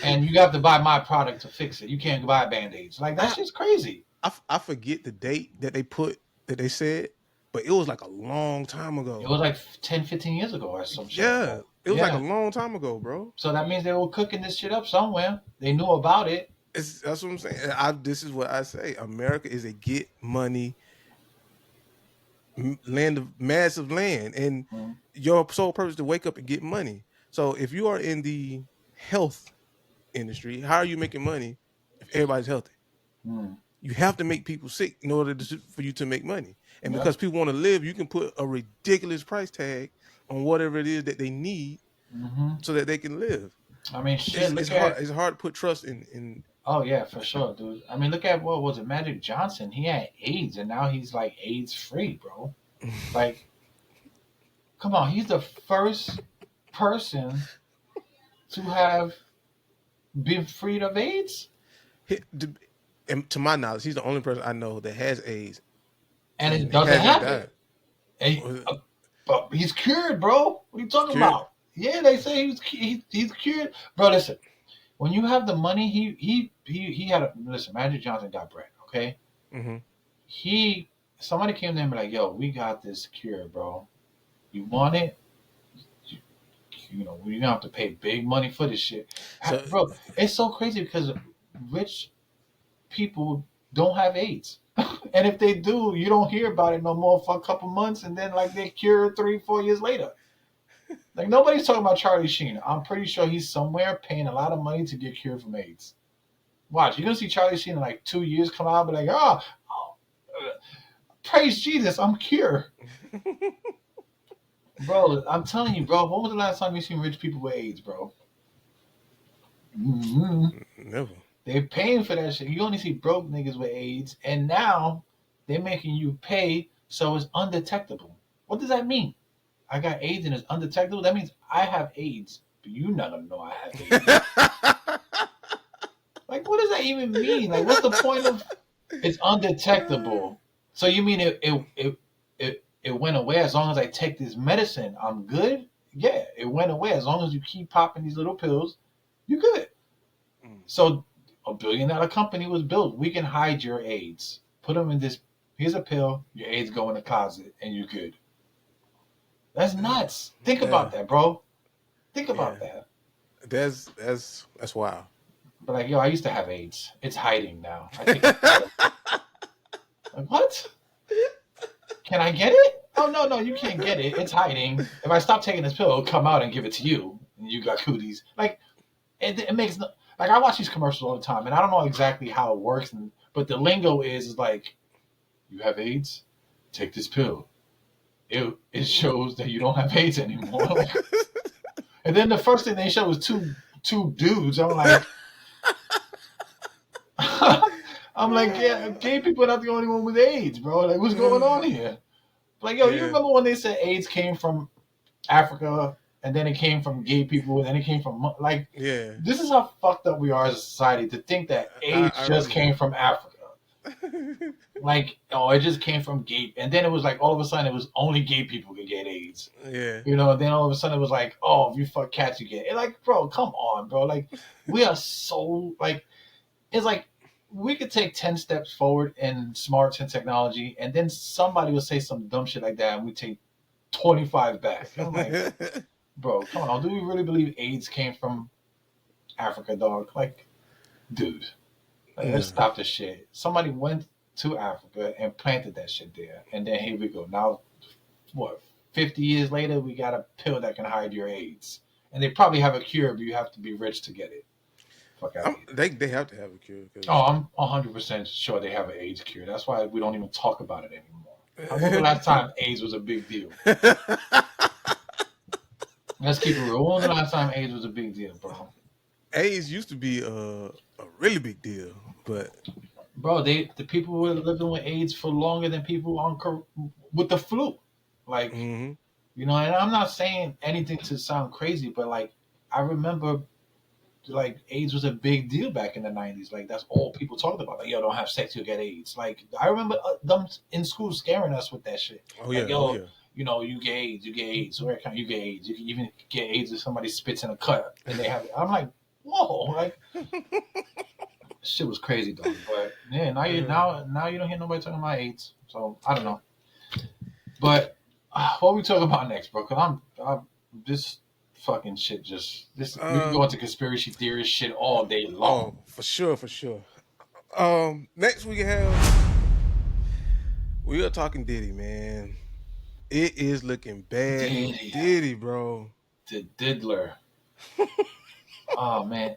and you have to buy my product to fix it. You can't buy band-aids. Like that I, shit's crazy. I forget the date that they put that they said, but it was like a long time It ago. was like 10, 15 years ago or some shit like Yeah, that. it was like a Yeah. long time ago, bro. So that means they were cooking this shit up somewhere. They knew about it. That's what I'm saying. This is what I say. America is a get money land of massive land, and Mm, your sole purpose is to wake up and get money. So if you are in the health industry, how are you making money if everybody's healthy? mm, You have to make people sick in order for you to make money. And yep. because people want to live, you can put a ridiculous price tag on whatever it is that they need Hmm. so that they can live. I mean, shit. It's Look hard. at. It's hard to put trust in. Oh yeah, for sure, dude. I mean, look at what was it, Magic Johnson? He had AIDS, and now he's like AIDS free, bro. Like, come on, he's the first person to have been freed of AIDS, And to my knowledge, he's the only person I know that has AIDS and it and doesn't hasn't have it. died. And, but he's cured, bro. What are you talking Cured. about? Yeah, they say he's cured, bro. Listen, when you have the money, he had a listen. Magic Johnson got bread, okay? Hmm. He somebody came to him and be like, "Yo, we got this cure, bro. You want it? We're gonna have to pay big money for this shit, So bro. It's so crazy because rich people don't have AIDS. And if they do, you don't hear about it no more for a couple months, and then like they're cured 3, 4 years later. Like nobody's talking about Charlie Sheen. I'm pretty sure he's somewhere paying a lot of money to get cured from AIDS. Watch, you're gonna see Charlie Sheen in like 2 years come out, and be like, praise Jesus, I'm cured. Bro, I'm telling you, bro. When was the last time you seen rich people with AIDS, bro? Never. They're paying for that shit. You only see broke niggas with AIDS, and now they're making you pay so it's undetectable. What does that mean? I got AIDS and it's undetectable. That means I have AIDS, but you're not gonna know I have AIDS. Like, what does that even mean? Like, what's the point of it's undetectable? So you mean it went away as long as I take this medicine, I'm good? Yeah, it went away as long as you keep popping these little pills, you're good. So $1 billion company was built. We can hide your AIDS. Put them in this. Here's a pill. Your AIDS go in the closet, and you're good. That's nuts. Think about that, bro. Think about that. That's wild. But like, yo, I used to have AIDS. It's hiding now. I take it. Like, what? Can I get it? Oh no, you can't get it. It's hiding. If I stop taking this pill, it'll come out and give it to you, and you got cooties. Like, it makes no. Like I watch these commercials all the time, and I don't know exactly how it works, but the lingo is like, you have AIDS, take this pill. It shows that you don't have AIDS anymore. And then the first thing they show is two dudes. I'm like, yeah, gay people are not the only one with AIDS, bro. Like, what's going on here? Like, yo, you remember when they said AIDS came from Africa? And then it came from gay people, and then it came from This is how fucked up we are as a society to think that AIDS just came from Africa. Like, it just came from gay, and then it was like all of a sudden it was only gay people could get AIDS. Yeah. And then all of a sudden it was like, oh, if you fuck cats, you get it. Like, bro, come on, bro. Like, we are so like, it's like we could take 10 steps forward in smarts and technology, and then somebody will say some dumb shit like that, and we take 25 back. I'm like. Bro, come on. Do we really believe AIDS came from Africa, dog? Like, dude, let's stop this shit. Somebody went to Africa and planted that shit there. And then here we go. Now, 50 years later, we got a pill that can hide your AIDS. And they probably have a cure, but you have to be rich to get it. Fuck out they have to have a cure. I'm 100% sure they have an AIDS cure. That's why we don't even talk about it anymore. When was the last time AIDS was a big deal? Let's keep it real. When was the last time AIDS was a big deal, bro? AIDS used to be a really big deal, but bro, the people were living with AIDS for longer than people with the flu. Like, and I'm not saying anything to sound crazy, but like I remember, like AIDS was a big deal back in the 90s. Like that's all people talked about. Like, yo, don't have sex, you'll get AIDS. Like I remember them in school scaring us with that shit. Like, yo. You get AIDS, So where can you get AIDS? You can even get AIDS if somebody spits in a cut and they have it. I'm like, whoa, like shit was crazy though. But yeah, now you don't hear nobody talking about AIDS. So I don't know. But what we talk about next, bro? Because I'm this fucking shit just this we can go into conspiracy theorist shit all day long. Oh, for sure. Next we are talking Diddy, man. It is looking bad. Diddy, bro. The diddler. Oh man,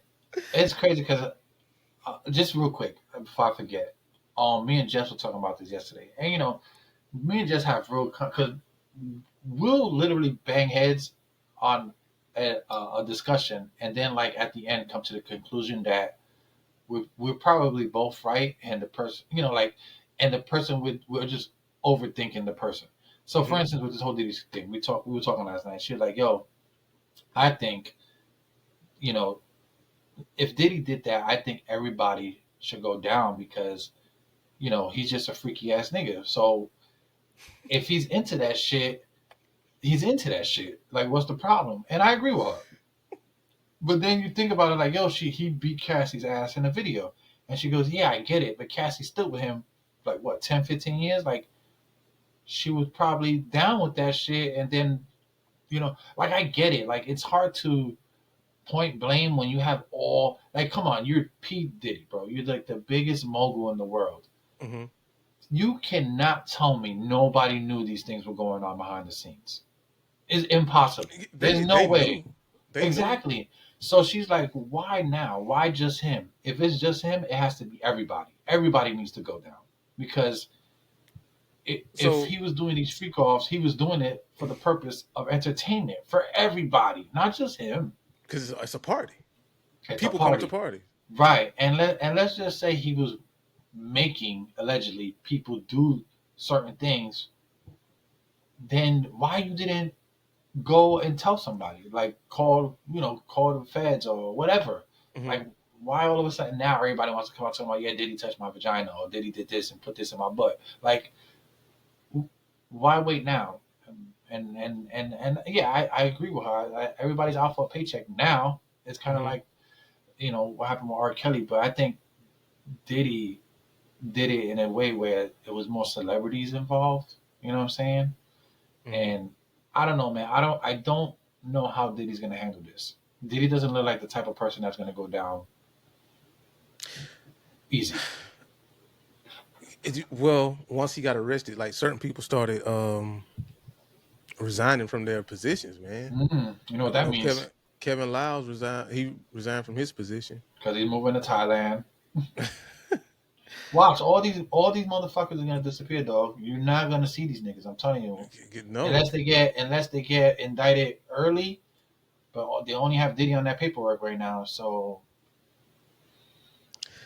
it's crazy because just real quick before I forget, me and Jess were talking about this yesterday, and me and Jess have real because we'll literally bang heads on a discussion, and then like at the end come to the conclusion that we're probably both right, and the person, and the person we're just overthinking the person. So, for instance, with this whole Diddy thing, we were talking last night. She was like, "Yo, I think, if Diddy did that, I think everybody should go down because, he's just a freaky ass nigga. So, if he's into that shit, he's into that shit. Like, what's the problem?" And I agree with her. But then you think about it, like, yo, he beat Cassie's ass in a video, and she goes, "Yeah, I get it, but Cassie stood with him, like what, 10, 15 years, like." She was probably down with that shit, and then You know, like I get it. Like it's hard to point blame when you have all like come on, you're Pete Diddy, bro. You're like the biggest mogul in the world. Mm-hmm. You cannot tell me nobody knew these things were going on behind the scenes. It's impossible. There's no They way. knew. They knew. Exactly. So she's like, why now? Why just him? If it's just him, it has to be everybody. Everybody needs to go down because if So he was doing these freak offs, he was doing it for the purpose of entertainment for everybody, not just him. because it's a party. It's a People come to party, party. right? And let's just say he was making allegedly people do certain things. Then why you didn't go and tell somebody, like call the feds or whatever. Mm-hmm. Like, why all of a sudden now everybody wants to come out talking about, yeah, Diddy touched my vagina or Diddy did this and put this in my butt? Like, why wait now? And yeah, I agree with her. Everybody's out for a paycheck now. It's kind of Mm-hmm. like what happened with R. Kelly, but I think Diddy did it in a way where it was more celebrities involved. You know what I'm saying? Mm-hmm. And I don't know, man. I don't know how Diddy's gonna handle this. Diddy doesn't look like the type of person that's gonna go down easy. Well, once he got arrested, like certain people started resigning from their positions, man. You know what You that know, means? Kevin Lyles resigned. He resigned from his position. Because he's moving to Thailand. Watch all these motherfuckers are gonna disappear, dog. You're not gonna see these niggas. I'm telling you, No. unless they get indicted early. But they only have Diddy on that paperwork right now, so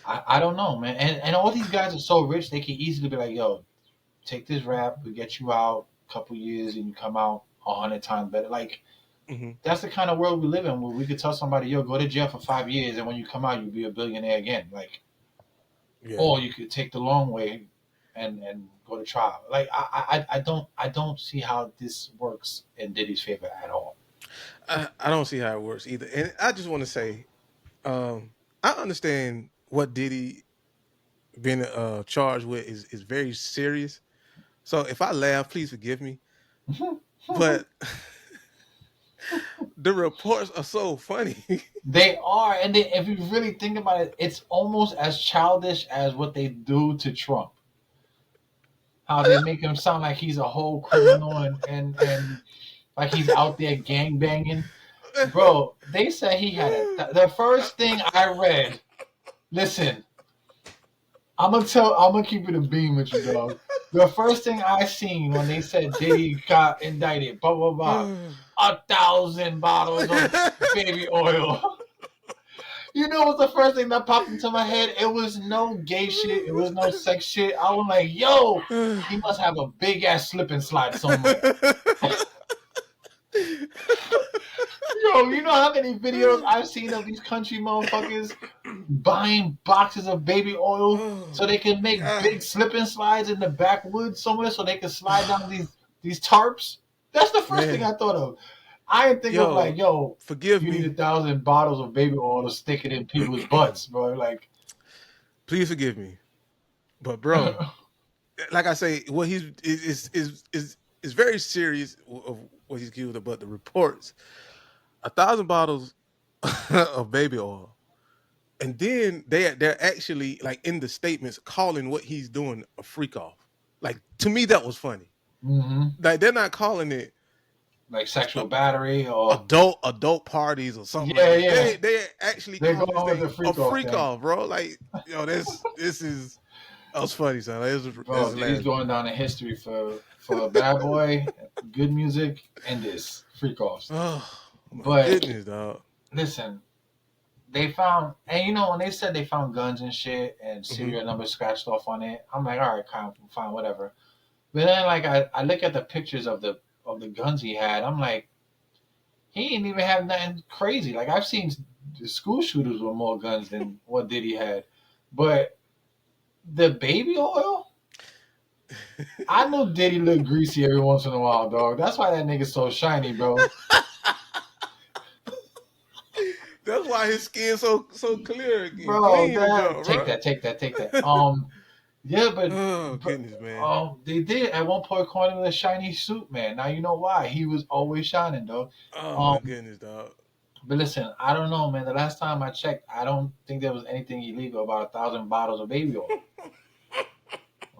I don't know, man. And all these guys are so rich, they can easily be like, yo, take this rap, we get you out a couple years, and you come out 100 times better. Like Mm-hmm. that's the kind of world we live in, where we could tell somebody, yo, go to jail for 5 years, and when you come out, you'll be a billionaire again. Like, Yeah. or you could take the long way and go to trial. Like I don't see how this works in Diddy's favor at all. I don't see how it works either. And I just want to say, I understand what Diddy been charged with is very serious. So if I laugh, please forgive me. But the reports are so funny. They are, and if you really think about it, it's almost as childish as what they do to Trump. How they make him sound like he's a whole criminal and like he's out there gang banging. Bro, they said he had the first thing I read. Listen, I'm gonna keep it a beam with you, dog. The first thing I seen when they said Diddy got indicted, blah blah blah, 1,000 bottles of baby oil. You know what's the first thing that popped into my head? It was no gay shit. It was no sex shit. I was like, yo, he must have a big ass slip and slide somewhere. Yo, you know how many videos I've seen of these country motherfuckers buying boxes of baby oil so they can make God. big slip and slides in the backwoods somewhere so they can slide down these tarps? That's the first thing Man, I thought of. I didn't think of yo, like, yo, forgive you need me. 1,000 bottles of baby oil to stick it in people's butts, bro. Like, Please forgive me. But bro, like I say, what he's is very serious of what he's accused of. But the reports, 1,000 bottles of baby oil, and then they're actually like in the statements calling what he's doing a freak off. Like to me, that was funny. mm-hmm. Like they're not calling it Like a, sexual battery or adult parties or something like yeah, that. yeah. They actually They're calling this going with thing the a freak off freak thing. off, bro. Like this is that was funny, son. That's Bro, Diddy's hilarious. going down in history for a bad boy, good music, and this freak offs. Oh my But goodness, dog. listen, they found, and when they said they found guns and shit and Hmm. serial numbers scratched off on it, I'm like, all right, kind of fine, whatever. But then, like, I look at the pictures of the guns he had. I'm like, he ain't even have nothing crazy. Like, I've seen school shooters with more guns than what Diddy had, but the baby oil. I know Diddy look greasy every once in a while, dog. That's why that nigga's so shiny, bro. That's why his skin's so clear again, Bro, clean and that jump, take bro. that, take that, take that. Yeah, Oh but goodness, man. they did at one point call him the shiny suit man. Now you know why he was always shining, though. Oh my Um, goodness, dog. but listen, I don't know, man. The last time I checked, I don't think there was anything illegal about 1,000 bottles of baby oil.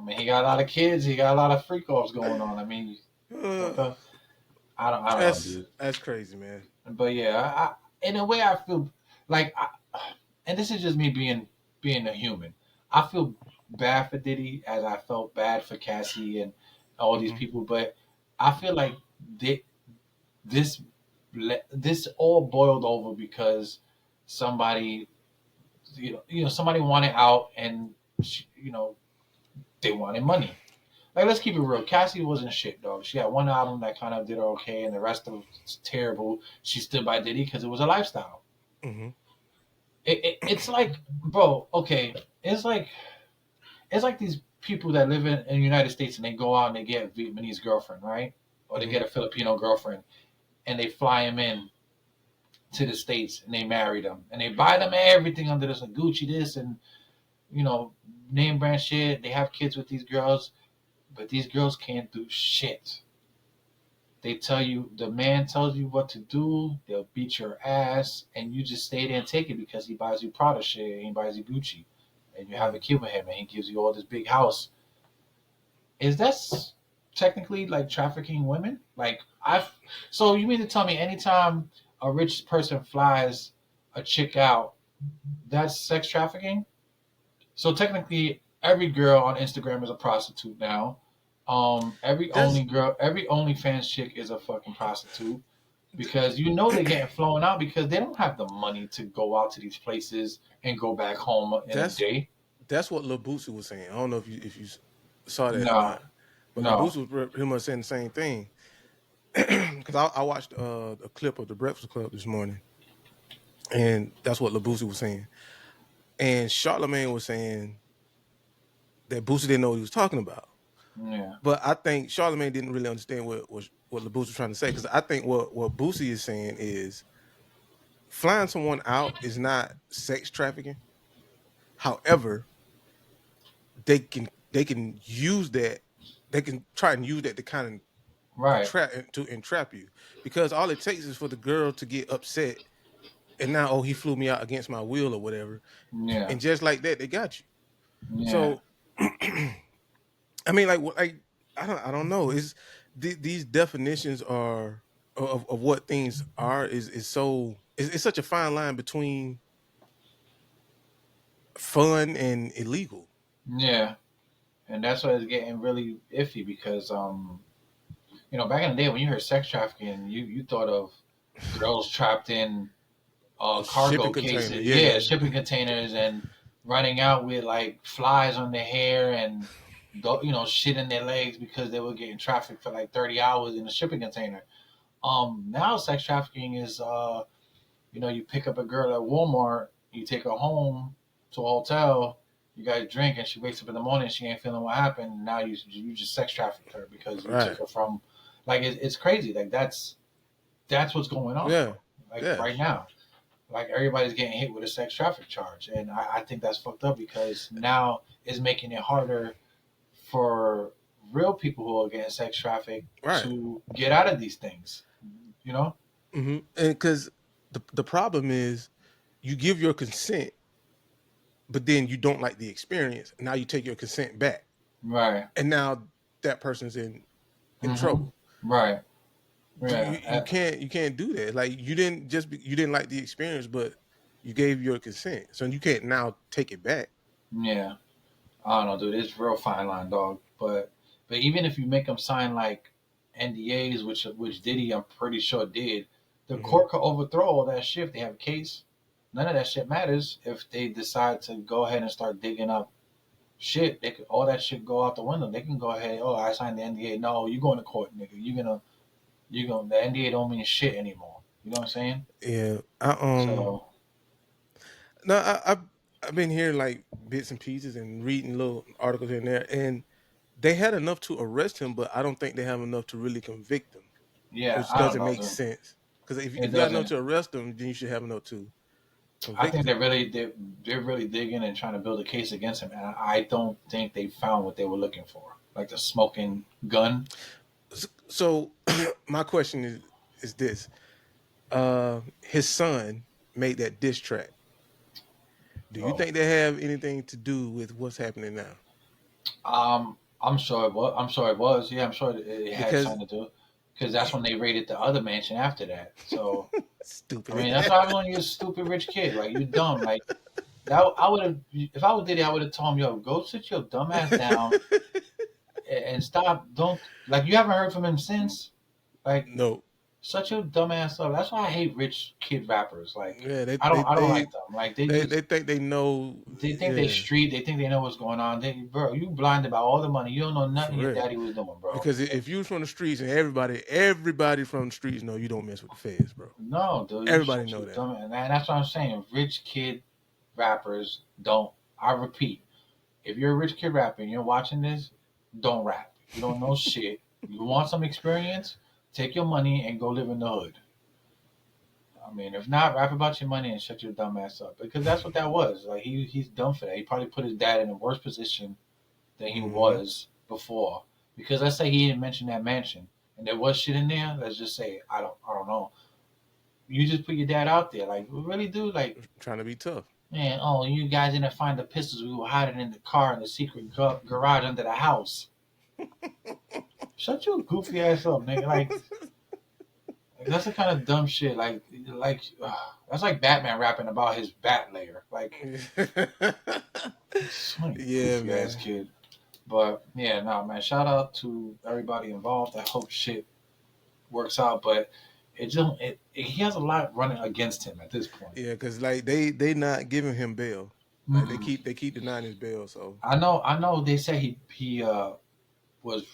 I mean, he got a lot of kids. He got a lot of freak offs going on. I mean, what the? I don't know, dude. That's crazy, man. But yeah, in a way, I feel like, and this is just me being a human. I feel bad for Diddy as I felt bad for Cassie and all these Hmm. people. But I feel like they, this this all boiled over because somebody, somebody wanted out, and they wanted money. Like, let's keep it real. Cassie wasn't shit, dog. She had one album that kind of did her okay, and the rest of it was terrible. She stood by Diddy because it was a lifestyle. Hmm. It's like, bro, okay, it's like it's like these people that live in the United States and they go out and they get a Vietnamese girlfriend, right? Or they Hmm. get a Filipino girlfriend and they fly them in to the States and they marry them and they buy them everything under this, like Gucci this and you know name brand shit. They have kids with these girls, but these girls can't do shit. They tell you, the man tells you what to do. They'll beat your ass, and you just stay there and take it because he buys you Prada shit and he buys you Gucci, and you have a kid with him, and he gives you all this big house. Is that technically like trafficking women? Like I've so you mean to tell me anytime a rich person flies a chick out, that's sex trafficking? So technically, every girl on Instagram is a prostitute now. That's Every OnlyFans chick is a fucking prostitute because they're getting flown out because they don't have the money to go out to these places and go back home in a that's day. that's what Lil Boosie was saying. I don't know if you saw that or No, not, but Lil no. Boosie was pretty much saying the same thing. Because I watched a clip of the Breakfast Club this morning, and that's what Lil Boosie was saying. And Charlamagne was saying that Boosie didn't know what he was talking about. Yeah, But I think Charlamagne didn't really understand what Lil Boosie was trying to say. Because I think what Boosie is saying is flying someone out is not sex trafficking. However, they can use that. They can try and use that to kind of right. entrap you, because all it takes is for the girl to get upset, and now, oh, he flew me out against my will or whatever, Yeah, and just like that they got you. yeah, So I mean, like I don't know, is these definitions are of what things are is so it's such a fine line between fun and illegal. yeah. And that's why it's getting really iffy because back in the day when you heard sex trafficking, you thought of girls trapped in A shipping cargo container, cases, yeah, yeah. shipping containers, and running out with like flies on their hair and shit in their legs because they were getting trafficked for like 30 hours in a shipping container. Now sex trafficking is you pick up a girl at Walmart, you take her home to a hotel, you guys drink, and she wakes up in the morning, she ain't feeling what happened. Now you just sex trafficked her because you took Right. her from, like it's crazy. Like that's what's going on, Yeah. bro. Like Yeah. right now, like everybody's getting hit with a sex traffic charge, and I think that's fucked up because now it's making it harder for real people who are getting sex trafficked Right. to get out of these things. You know? And because the problem is you give your consent, but then you don't like the experience. Now you take your consent back, Right. and now that person's in Mm-hmm. trouble. Right. You Yeah. can't do that. Like you didn't like the experience, but you gave your consent, so you can't now take it back. Yeah. I don't know, dude. It's real fine line, dog. But even if you make them sign like NDAs, which Diddy, I'm pretty sure did, the Hmm. court could overthrow all that shit if they have a case. None of that shit matters if they decide to go ahead and start digging up shit. They could all that shit go out the window. They can go ahead. Oh, I signed the NDA. No, you going to court, nigga. You gonna the NDA don't mean shit anymore. You know what I'm saying? Yeah. So No, I've been hearing like bits and pieces and reading little articles in there, and they had enough to arrest him, but I don't think they have enough to really convict him, yeah, which I don't doesn't know, make dude. sense. Because if It you got enough doesn't. to arrest him, then you should have enough to I think convicted. they're really digging and trying to build a case against him, and I don't think they found what they were looking for, like the smoking gun. So my question is this: his son made that diss track. Do you Oh, think they have anything to do with what's happening now? I'm sure it was. I'm sure it was. Yeah, I'm sure it had Because something to do, because that's when they raided the other mansion after that. So I stupid. mean, that's why I was on you, stupid rich kid. Like you dumb. Like that. I would have if I was Diddy. I would have told him, yo, go sit your dumb ass down and stop. Don't like you haven't heard from him since. Like No. such a dumbass up. That's why I hate rich kid rappers. Like Yeah, I don't like them. Like they they just think they know. they think they Yeah, street. They think they know what's going on. Bro, you blinded by all the money. You don't know for nothing your real. daddy was doing, bro. Because if you was from the streets and everybody from the streets know you don't mess with the feds, bro. No, dude, you Everybody such a know that. dumb. And that's what I'm saying. Rich kid rappers don't. I repeat, if you're a rich kid rapper and you're watching this, don't rap. You don't know shit. You want some experience? Take your money and go live in the hood. I mean, if not, rap about your money and shut your dumb ass up. Because that's what that was. Like he's done for that. He probably put his dad in a worse position than he Hmm. was before. Because let's say he didn't mention that mansion and there was shit in there. Let's just say I don't know. You just put your dad out there, like really, dude. Like, Trying to be tough. man, oh, you guys didn't find the pistols. We were hiding in the car in the secret garage under the house. Shut your goofy ass up, nigga. Like that's the kind of dumb shit. That's like Batman rapping about his bat layer. Like, some Yeah, goofy ass man. kid. But yeah, no, man. Shout out to everybody involved. I hope shit works out. But it just he has a lot running against him at this point. Yeah, because like they not giving him bail. Like Mm-mm. they keep denying his bail. So I know. They say he was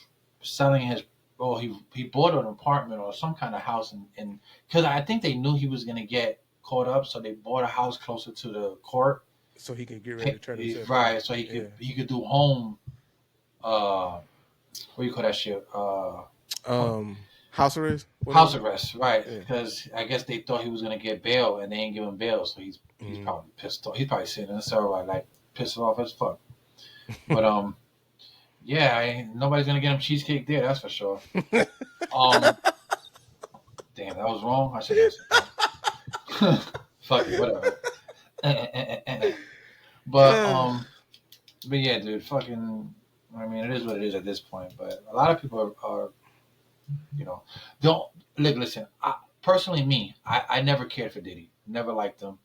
selling his. Well, he bought an apartment or some kind of house, and because I think they knew he was gonna get caught up, so they bought a house closer to the court. so he can get ready to turn himself in. Right, so he could Yeah. he could do home. What do you call that shit? House arrest, House whatever. arrest, right? Yeah. Because I guess they thought he was gonna get bail, and they ain't give him bail, so he's Mm. probably pissed off. He's probably sitting in the cell like pissed off as fuck. But yeah, nobody's gonna get him cheesecake there, that's for sure. Um, damn, that was wrong. I should have said that. Fuck it, whatever. But yeah, dude, fucking. I mean, it is what it is at this point. But a lot of people are you know, don't look. Listen, personally, I never cared for Diddy. Never liked him.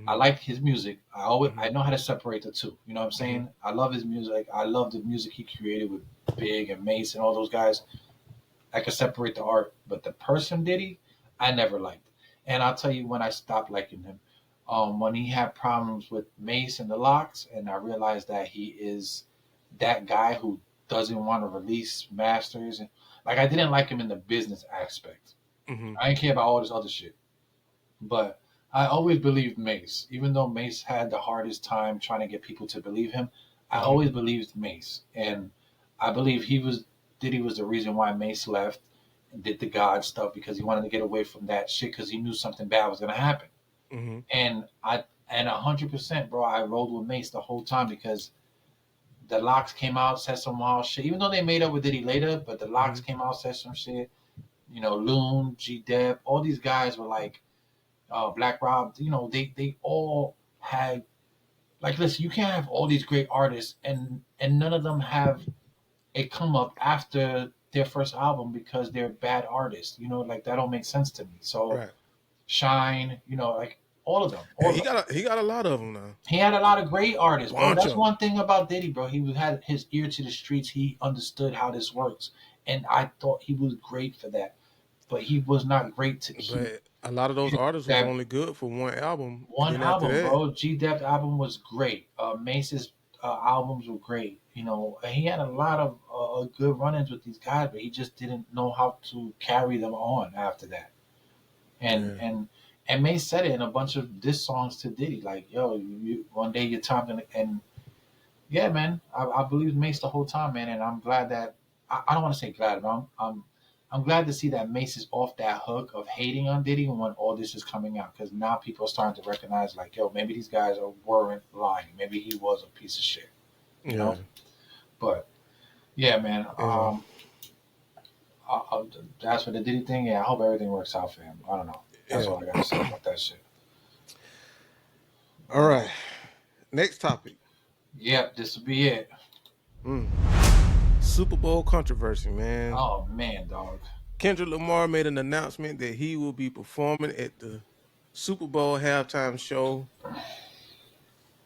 I Mhm, liked his music. I mhm, know how to separate the two. You know what I'm mhm, saying? I love his music. I love the music he created with Big and Mace and all those guys. I could separate the art, but the person Diddy, I never liked. And I'll tell you when I stopped liking him. When he had problems with Mace and the Locks, and I realized that he is that guy who doesn't want to release masters, and like I didn't like him in the business aspect. mhm, I didn't care about all this other shit. But I always believed Mace, even though Mace had the hardest time trying to get people to believe him. I mhm, always believed Mace, and I believe Diddy was the reason why Mace left and did the God stuff because he wanted to get away from that shit because he knew something bad was gonna happen. mhm, And 100%, bro, I rolled with Mace the whole time because the Locks came out, said some wild shit. Even though they made up with Diddy later, but the Locks mhm. came out, said some shit. Loon, G Dep, all these guys were like Black Rob. They all had like, listen, you can't have all these great artists and none of them have a come up after their first album because they're bad artists. Like that don't make sense to me. So Right. Shine, like all of them, Yeah, all of them. he got a lot of them now. He had a lot of great artists, bro. Bunch That's of them. one thing about Diddy, bro. He had his ear to the streets. He understood how this works, and I thought he was great for that. But he was not great to keep But a lot of those artists was that only good for one album, and one then after album, that, bro. G Dep's album was great. Mace's albums were great. He had a lot of good run-ins with these guys, but he just didn't know how to carry them on after that. And yeah. and and Mace said it in a bunch of diss songs to Diddy, like, "Yo, one day your time gonna." And yeah, man, I believed Mace the whole time, man, and I'm glad that I don't want to say glad, but I'm glad to see that Mace is off that hook of hating on Diddy when all this is coming out, because now people are starting to recognize, like, yo, maybe these guys weren't lying. Maybe he was a piece of shit, you know. Yeah. But yeah, man. Yeah. As for the Diddy thing, yeah, I hope everything works out for him. I don't know. That's Yeah. all I gotta say about that shit. All right. Next topic. Yep, this will be it. Mm. Super Bowl controversy, man. Oh man, dog. Kendrick Lamar made an announcement that he will be performing at the Super Bowl halftime show,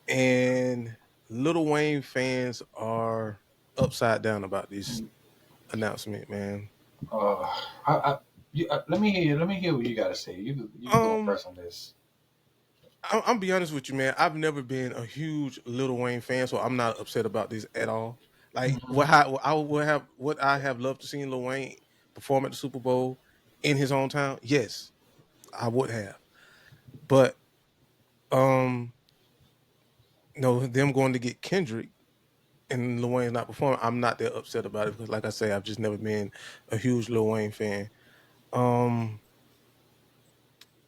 and Lil Wayne fans are upside down about this announcement, man. Uh, let me hear. Let me hear what you gotta say. You can go Um, first on this. I'm be honest with you, man. I've never been a huge Lil Wayne fan, so I'm not upset about this at all. Like Hmm. what I have loved to see Lil Wayne perform at the Super Bowl in his hometown. Yes, I would have, but um, no, them going to get Kendrick and Lil Wayne's not performing. I'm not that upset about it because, like I say, I've just never been a huge Lil Wayne fan. Um,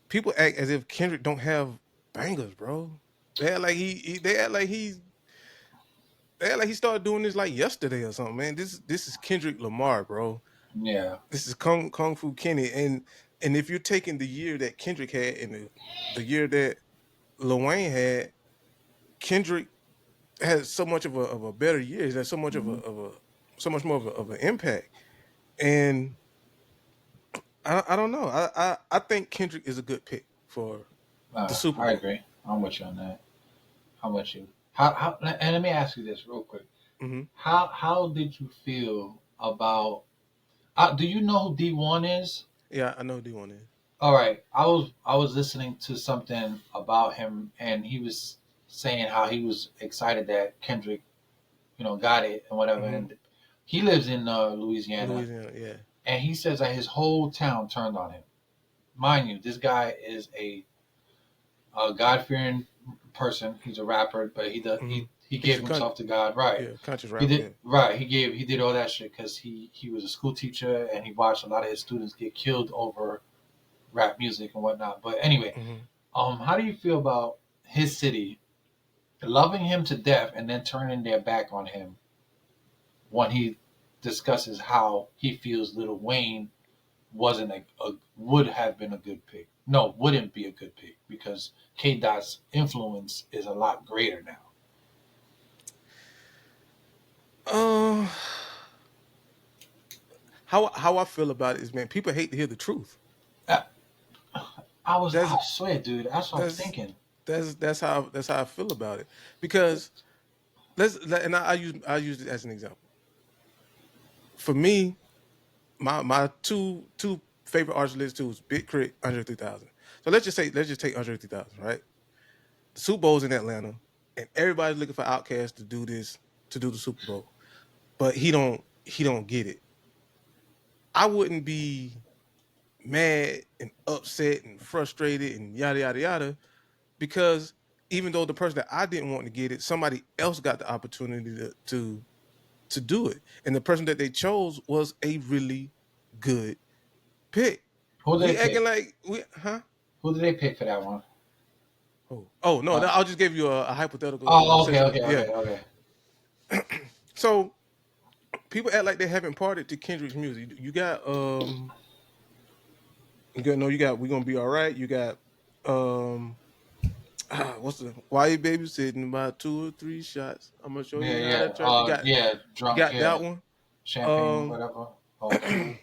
People act as if Kendrick don't have bangers, bro. They act like they act like he started doing this like yesterday or something, man. This is Kendrick Lamar, bro. Yeah. This is Kung Fu Kenny, and if you're taking the year that Kendrick had and the year that Lil Wayne had, Kendrick has so much of a better year. He has so much Hmm. of a so much more of an impact, and I don't know. I think Kendrick is a good pick for the Super I Bowl. agree. I'm with you on that. I'm with you. How? And let me ask you this real quick. Hmm. How did you feel about? Do you know who D1 is? Yeah, I know who D1 is. All right. I was listening to something about him, and he was saying how he was excited that Kendrick, got it and whatever. Hmm. And he lives in Louisiana, Louisiana, yeah. and he says that his whole town turned on him. Mind you, this guy is a God fearing person. He's a rapper, but Hmm. he He's gave a himself to God. Right. yeah, conscious He rapper, did yeah. right. He did all that shit because he was a school teacher and he watched a lot of his students get killed over rap music and whatnot. But anyway, Hmm. how do you feel about his city loving him to death and then turning their back on him when he discusses how he feels Little Wayne wasn't would have been a good pick. No, wouldn't be a good pick because K Dot's influence is a lot greater now. Uh, how I feel about it is, man, people hate to hear the truth. I, That's I swear, dude, that's what I was that's thinking. that's how I feel about it. Because and I use it as an example. For me, my two favorite artists list too is Big Crit, Andre 3000. So let's just take Andre 3000, right? The Super Bowl's in Atlanta, and everybody's looking for Outkast to do the Super Bowl, but he don't get it. I wouldn't be mad and upset and frustrated and yada yada yada because even though the person that I didn't want to get it, somebody else got the opportunity to do it, and the person that they chose was a really good pick. Who did We they acting pick? like we huh? Who did they pick for that one? Oh no, Uh, I'll just give you a hypothetical oh, okay, situation. okay, Yeah. okay, okay. So people act like they haven't parted to Kendrick's music. You got no, you got We Gonna Be All Right. You got um what's the Why You Babysitting, about 2 or 3 shots. I'm gonna show Yeah, you how yeah, to track. yeah. You Drunk, got that yeah. one. Champagne, Um whatever. Old school.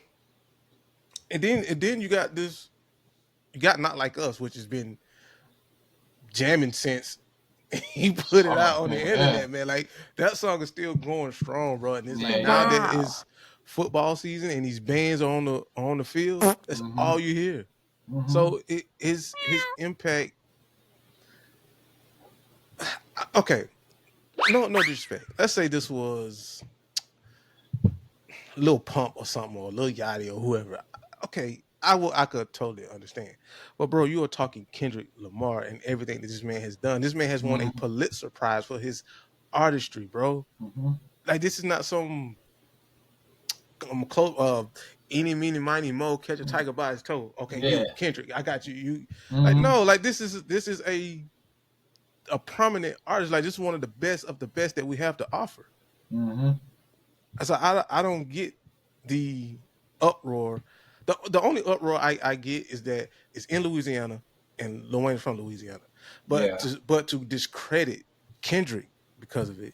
and then you got Not Like Us, which has been jamming since he put it Oh out on the man, yeah, internet, man. Like that song is still going strong, bro. And it's yeah, like now yeah. that it's football season and these bands are on the field, that's Mhm, all you hear. mhm. So his impact. Okay, no disrespect. Let's say this was Lil Pump or something, or Lil Yachty or whoever. Okay, I could totally understand. But bro, you are talking Kendrick Lamar and everything that this man has done. This man has won a Mhm, Pulitzer Prize for his artistry, bro. mhm. Like this is not some close. Eeny, meeny, miny, mo, catch a tiger by his toe. Okay, Yeah. you, Kendrick, I got you. You like Mm-hmm. no, like this is a prominent artist. Like this is one of the best that we have to offer. Mm-hmm. So I don't get the uproar. The only uproar I get is that it's in Louisiana and Lil Wayne's from Louisiana. Yeah. But to discredit Kendrick because of it,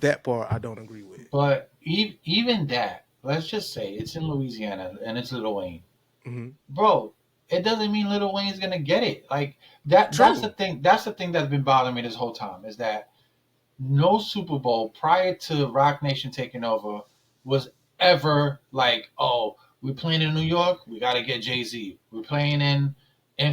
that part I don't agree with. But even that, let's just say it's in Louisiana and it's Lil Wayne, Hmm. bro. It doesn't mean Lil Wayne's gonna get it. Like that. That's the True. thing. That's the thing that's been bothering me this whole time is that no Super Bowl prior to Rock Nation taking over was ever like, oh, we're playing in New York, we got to get Jay Z. We're playing in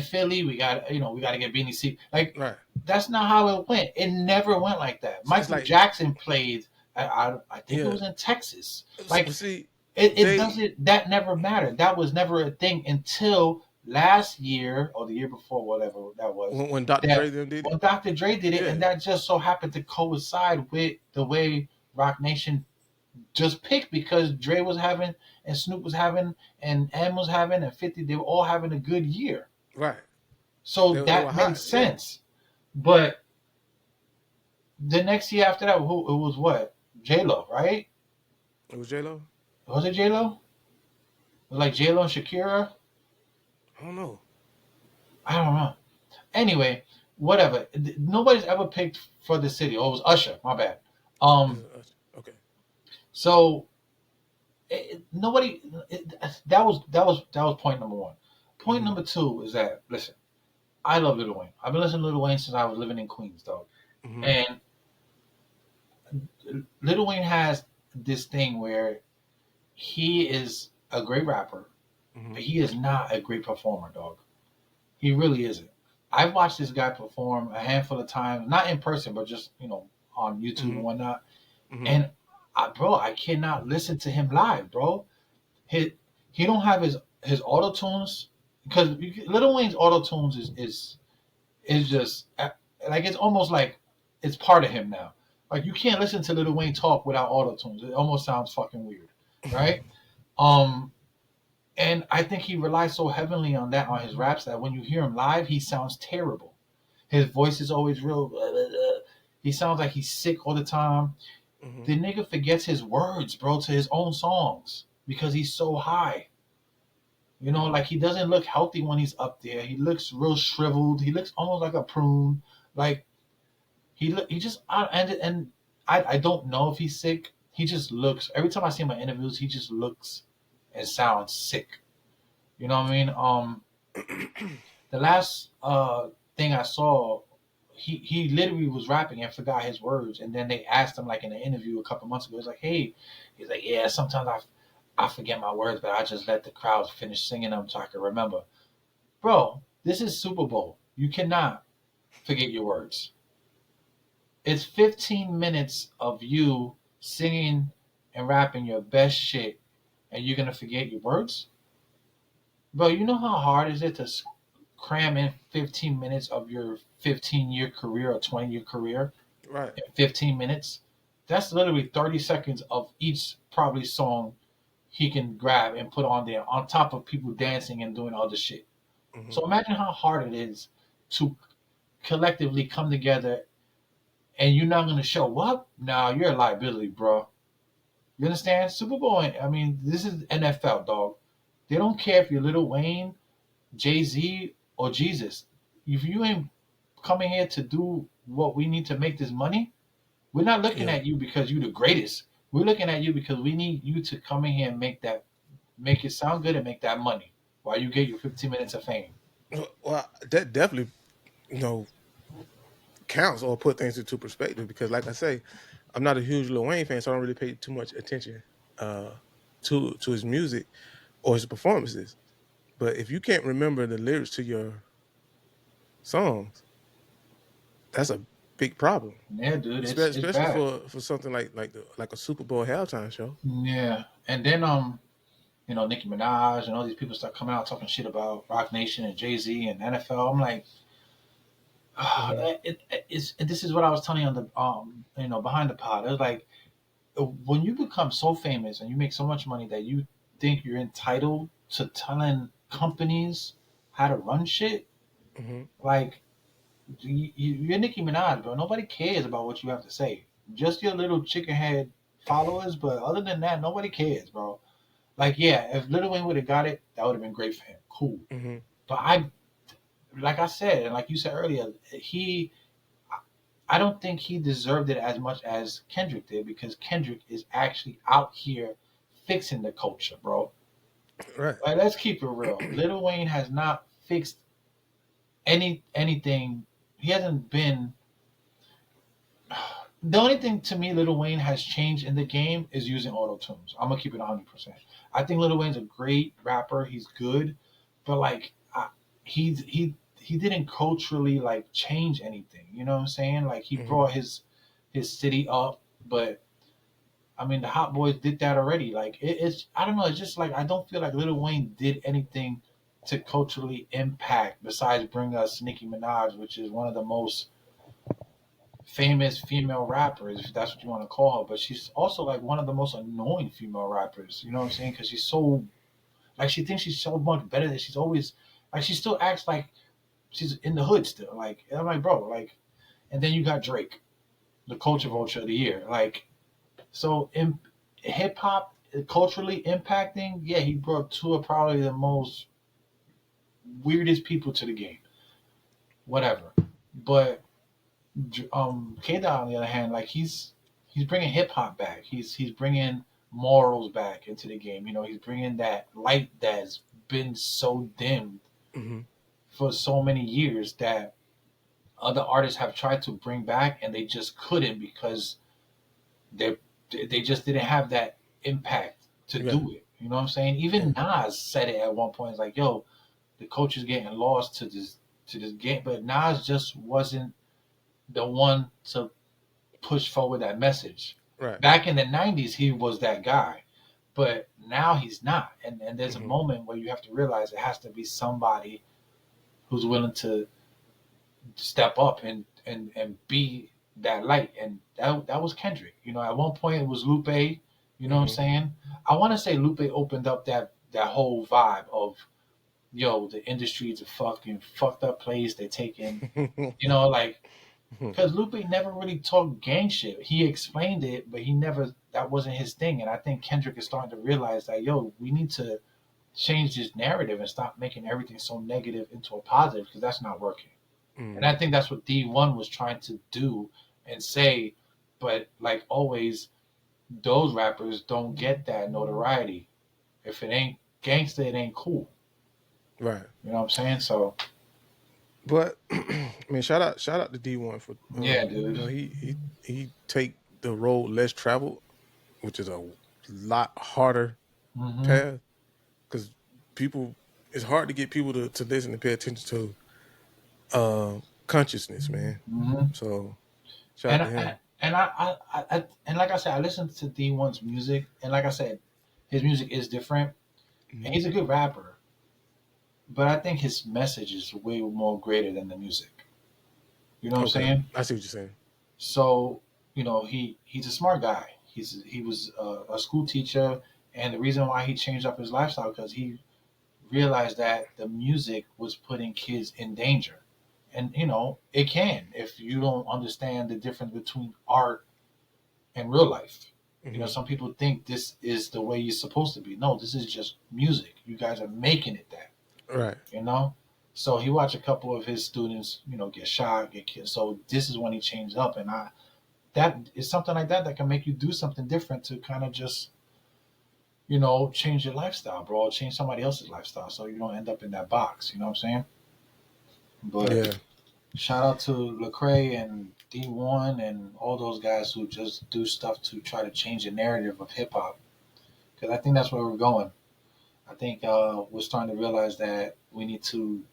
Philly, we got to get Beanie C. Like Right. that's not how it went. It never went like that. It's Michael like Jackson played. I think it yeah. was in Texas. Well, Like see, it they doesn't. That never mattered. That was never a thing until last year or the year before, whatever that was. when Dr. Dre That them did it. when Dr. Dre did it, Yeah. and that just so happened to coincide with the way Rock Nation just picked because Dre was having and Snoop was having and M was having and 50. They were all having a good year, Right. so They were that made hot. Yeah. sense. But the next year after that, who it was what J Lo, right? It was J Lo. Was it J Lo? It was like J Lo and Shakira. I don't know. I don't know. Anyway, whatever. Nobody's ever picked for the city. Oh, it was Usher. My bad. Um. Okay. So nobody. That was point number one. Point Hmm. number two is that listen. I love Lil Wayne. I've been listening to Lil Wayne since I was living in Queens, dog. Hmm. And Lil Wayne has this thing where he is a great rapper, Hmm. but he is not a great performer, dog. He really isn't. I've watched this guy perform a handful of times, not in person, but just on YouTube and Hmm. whatnot. Hmm. And bro, I cannot listen to him live, bro. He he don't have his auto tunes because Little Wayne's auto tunes is just like it's almost like it's part of him now. Like you can't listen to Little Wayne talk without auto tunes. It almost sounds fucking weird, right? Um, and I think he relies so heavily on that on his raps that when you hear him live, he sounds terrible. His voice is always real. He sounds like he's sick all the time. Hmm. The nigga forgets his words, bro, to his own songs because he's so high. Like he doesn't look healthy when he's up there. He looks real shriveled. He looks almost like a prune. Like he just and I don't know if he's sick. He just looks. Every time I see him in interviews, he just looks and sounds sick. You know what I mean? The last thing I saw, he literally was rapping and forgot his words, and then they asked him like in an interview a couple months ago. He's like, "Hey," he's like, "Yeah, sometimes I forget my words, but I just let the crowd finish singing them so I can remember." Bro, this is Super Bowl. You cannot forget your words. It's 15 minutes of you singing and rapping your best shit, and you're gonna forget your words, bro. You know how hard is it to cram in 15 minutes of your 15-year career or 20-year career Right. in 15 minutes? That's literally 30 seconds of each probably song he can grab and put on there on top of people dancing and doing other shit. Hmm. So imagine how hard it is to collectively come together and you're not going to show up. Now you're a liability, bro. You understand? Super Bowl, I mean, this is NFL, dog. They don't care if you're Lil Wayne, Jay Z, or Jesus. If you ain't coming here to do what we need to make this money, we're not looking Yeah. at you because you're the greatest. We're looking at you because we need you to come in here and make it sound good and make that money while you get your 15 minutes of fame. Well, that definitely you know counts or put things into perspective because, like I say, I'm not a huge Lil Wayne fan, so I don't really pay too much attention uh, to his music or his performances. But if you can't remember the lyrics to your songs, that's a big problem, Yeah, dude, it's especially bad. for something like a Super Bowl halftime show. Yeah, and then Nicki Minaj and all these people start coming out talking shit about Rock Nation and Jay Z and NFL. I'm like, Hmm. this is what I was telling you on the behind the pod. It was like when you become so famous and you make so much money that you think you're entitled to telling companies how to run shit. Mm-hmm. Like you're Nicki Minaj, bro. Nobody cares about what you have to say. Just your little chicken head followers, but other than that, nobody cares, bro. Like, yeah, if Lil Wayne would have got it, that would have been great for him. Cool. Mm-hmm. But like I said, and like you said earlier, I don't think he deserved it as much as Kendrick did because Kendrick is actually out here fixing the culture, bro. Right. Like, let's keep it real. Lil Wayne has not fixed anything. He hasn't been. The only thing to me Lil Wayne has changed in the game is using auto tunes. I'm gonna keep it 100%. I think Lil Wayne's a great rapper. He's good, but like he didn't culturally like change anything. You know what I'm saying? Like he Mm-hmm. brought his city up, but I mean the Hot Boys did that already. Like it's I don't know. It's just like I don't feel like Lil Wayne did anything to culturally impact besides bring us Nicki Minaj, which is one of the most famous female rappers, if that's what you want to call her. But she's also like one of the most annoying female rappers. You know what I'm saying? Because she's so like she thinks she's so much better than she's always like she still acts like she's in the hood still. Like I'm like, bro, like, and then you got Drake, the culture Mm-hmm. vulture of the year. Like so in hip hop culturally impacting, yeah, he brought two of probably the most weirdest people to the game. Whatever, but K Dot on the other hand, like he's bringing hip hop back. He's bringing morals back into the game. You know, he's bringing that light that's been so dimmed Mm-hmm. for so many years that other artists have tried to bring back and they just couldn't because they they just didn't have that impact to Yeah. do it. You know what I'm saying? Yeah. Even Nas said it at one point. It's like, yo, the coach is getting lost to this game, but Nas just wasn't the one to push forward that message. Right. Back in the 90s, he was that guy, but now he's not. And there's a Mm-hmm. moment where you have to realize it has to be somebody who's willing to step up and be that light. And that was Kendrick. You know, at one point it was Lupe. You know what I'm Mm-hmm. saying? I want to say Lupe opened up that whole vibe of yo, the industry is a fucking fucked up place. They're taking, you know, like because Lupe never really talked gang shit. He explained it, but he never that wasn't his thing. And I think Kendrick is starting to realize that yo, we need to change this narrative and stop making everything so negative into a positive because that's not working. And Mm-hmm. I think that's what D1 was trying to do and say, but like always, those rappers don't get that notoriety. If it ain't gangster, it ain't cool. Right. You know what I'm saying? So But I mean, shout out to D1 for yeah, you dude. know he take the road less traveled, which is a lot harder Hmm. path because people it's hard to get people to listen and pay attention to consciousness, man. Hmm. So shout out And to him. and like I said, I listened to D1's music, and like I said, his music is different, and Mhm. he's a good rapper. But I think his message is way more greater than the music. You know what I'm Okay, saying? I see what you're saying. So you know he's a smart guy. He was a school teacher, and the reason why he changed up his lifestyle because he realized that the music was putting kids in danger. And you know it can if you don't understand the difference between art and real life. You know, Hmm. some people think this is the way you're supposed to be. No, this is just music. You guys are making it that. Right. You know. So he watched a couple of his students, you know, get shot, get killed. So this is when he changed up, and I that is something like that that can make you do something different to kind of just you know change your lifestyle, bro, change somebody else's lifestyle, so you don't end up in that box. You know what I'm saying? But Yeah. shout out to Lecrae and D1 and all those guys who just do stuff to try to change the narrative of hip hop because I think that's where we're going. I think we're starting to realize that we need to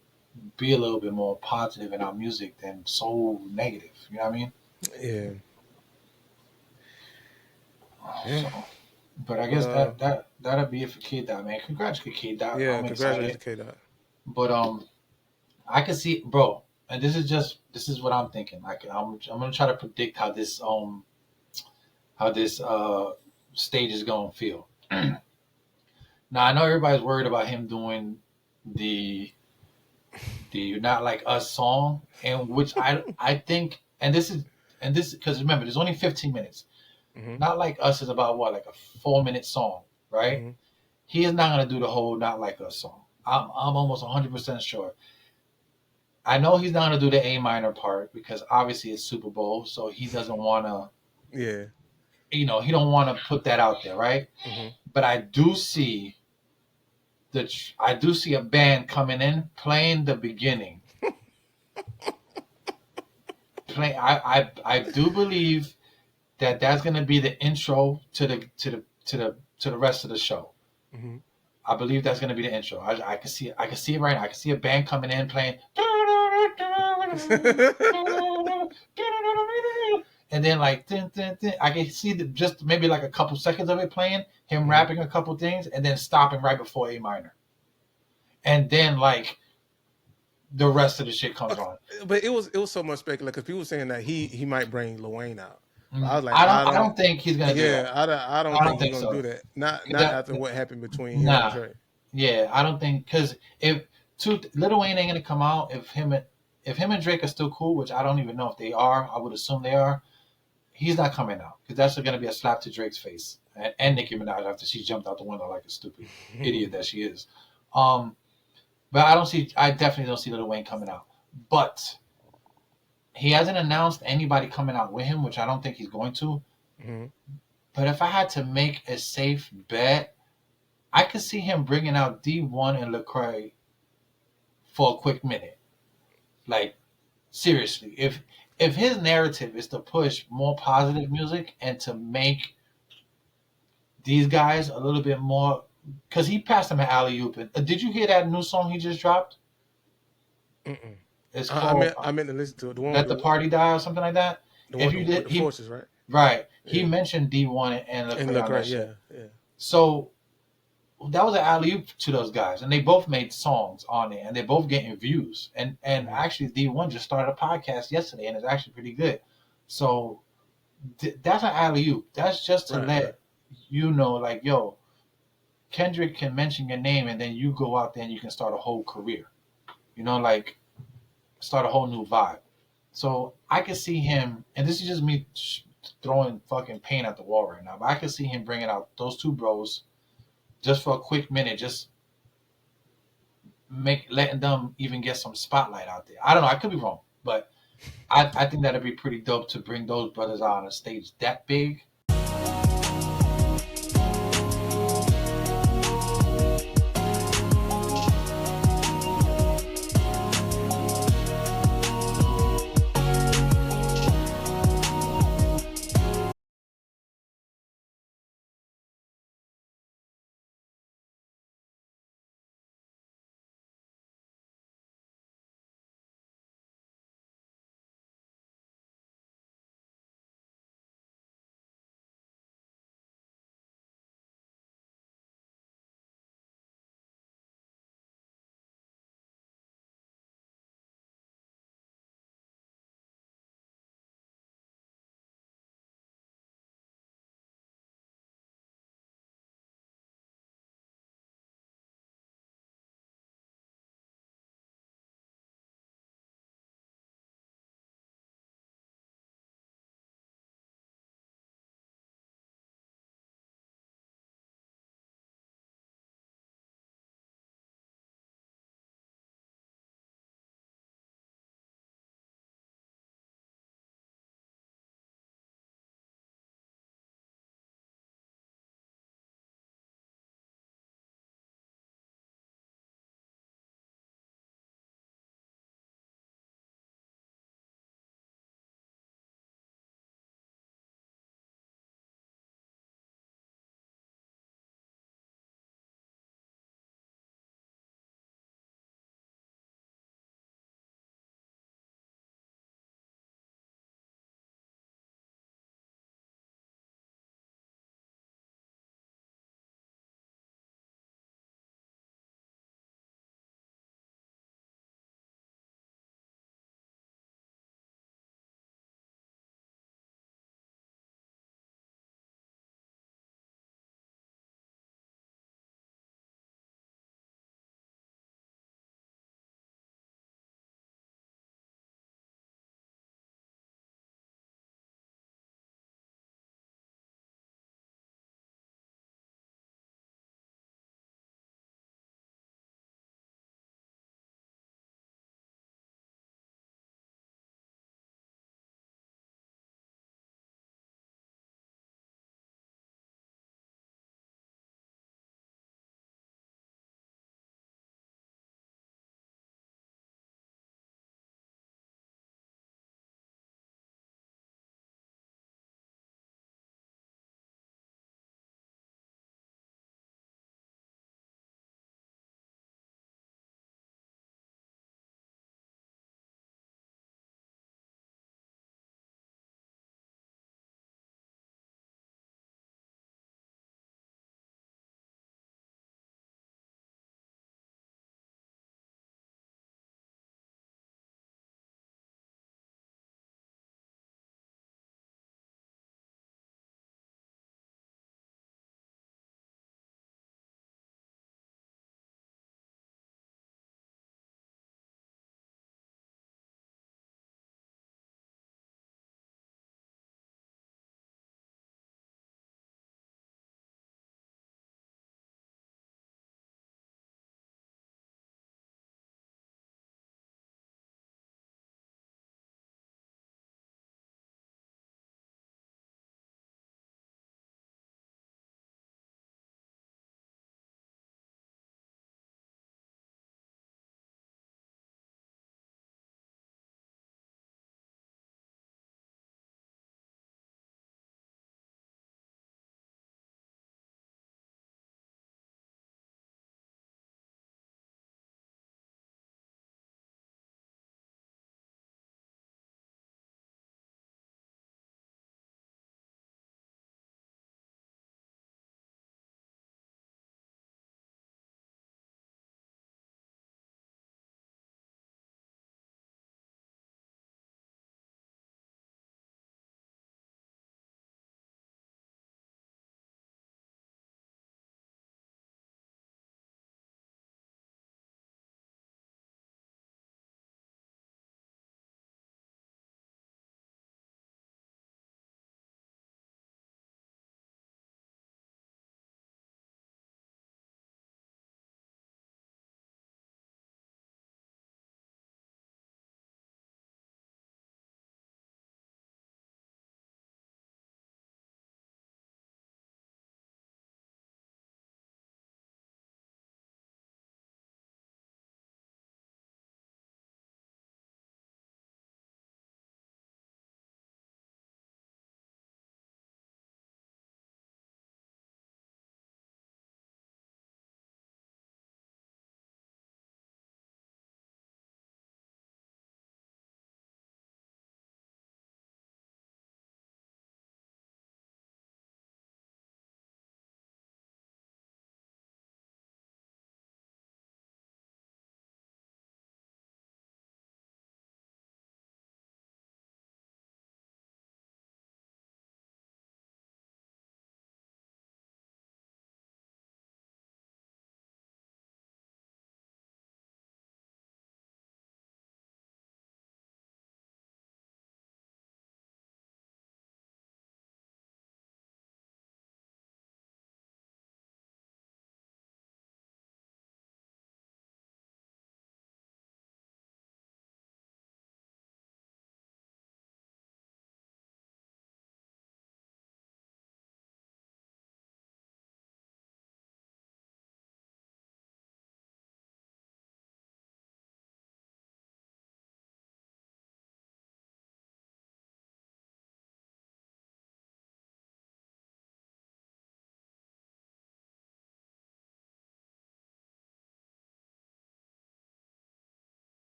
be a little bit more positive in our music than so negative. You know what I mean? Yeah. Yeah. So, but I But guess that'll be it for Kid Dot, man. Congrats to Kid Dot. yeah. I'm Congratulations to excited, K Dot. but I can see, bro. And this is what I'm thinking. Like I'm gonna try to predict how this stage is gonna feel. Now I know everybody's worried about him doing the Not Like Us song, and which I think, and this because remember there's only 15 minutes. Mm-hmm. Not Like Us is about what, like a 4 minute song, right? Mm-hmm. He is not gonna do the whole Not Like Us song. I'm almost 100% sure. I know he's not gonna do the A minor part because obviously it's Super Bowl, so he doesn't want to. Yeah. He don't want to put that out there, right? Mm-hmm. But I do see a band coming in playing the beginning. I do believe that that's going to be the intro to the rest of the show. Mm-hmm. I believe that's going to be the intro. I can see it. I can see it right now. I can see a band coming in playing, and then like I can see just maybe like a couple seconds of it playing, him Mm-hmm. rapping a couple things, and then stopping right before A minor, and then like the rest of the shit comes on. But it was so much speculation because people were saying that he might bring Lil Wayne out. But I was like, I don't think he's gonna do that. yeah, I don't I don't think he's think gonna so. do that. Not That, after what happened between him and nah, Drake. yeah, I don't think because if Little Wayne ain't gonna come out if him and Drake are still cool, which I don't even know if they are. I would assume they are. He's not coming out because that's gonna be a slap to Drake's face and Nicki Minaj after she jumped out the window like a stupid idiot that she is. Um, but I definitely don't see Little Wayne coming out. But he hasn't announced anybody coming out with him, which I don't think he's going to. Mm-hmm. But if I had to make a safe bet, I could see him bringing out D1 and Lecrae for a quick minute. Like seriously, if his narrative is to push more positive music and to make these guys a little bit more, because he passed them an alley oop. Did you hear that new song he just dropped? Mm-mm. It's I called meant I meant to listen to it. The one with "Let the Party Die" or something like that. the If one you with did, the forces, right? right. He Yeah. mentioned D1 and And Lecrae look on that right, shit. yeah, yeah. So that was an alley oop to those guys, and they both made songs on it, and they're both getting views. And Mm-hmm. actually, D1 just started a podcast yesterday, and it's actually pretty good. So that's an alley oop. That's just to Right, right. let you know, like, yo, Kendrick can mention your name, and then you go out there and you can start a whole career. Like start a whole new vibe. So I could see him, and this is just me throwing fucking paint at the wall right now, but I could see him bringing out those two bros just for a quick minute, just letting them even get some spotlight out there. I don't know. I could be wrong, but I think that'd be pretty dope to bring those brothers out on a stage that big.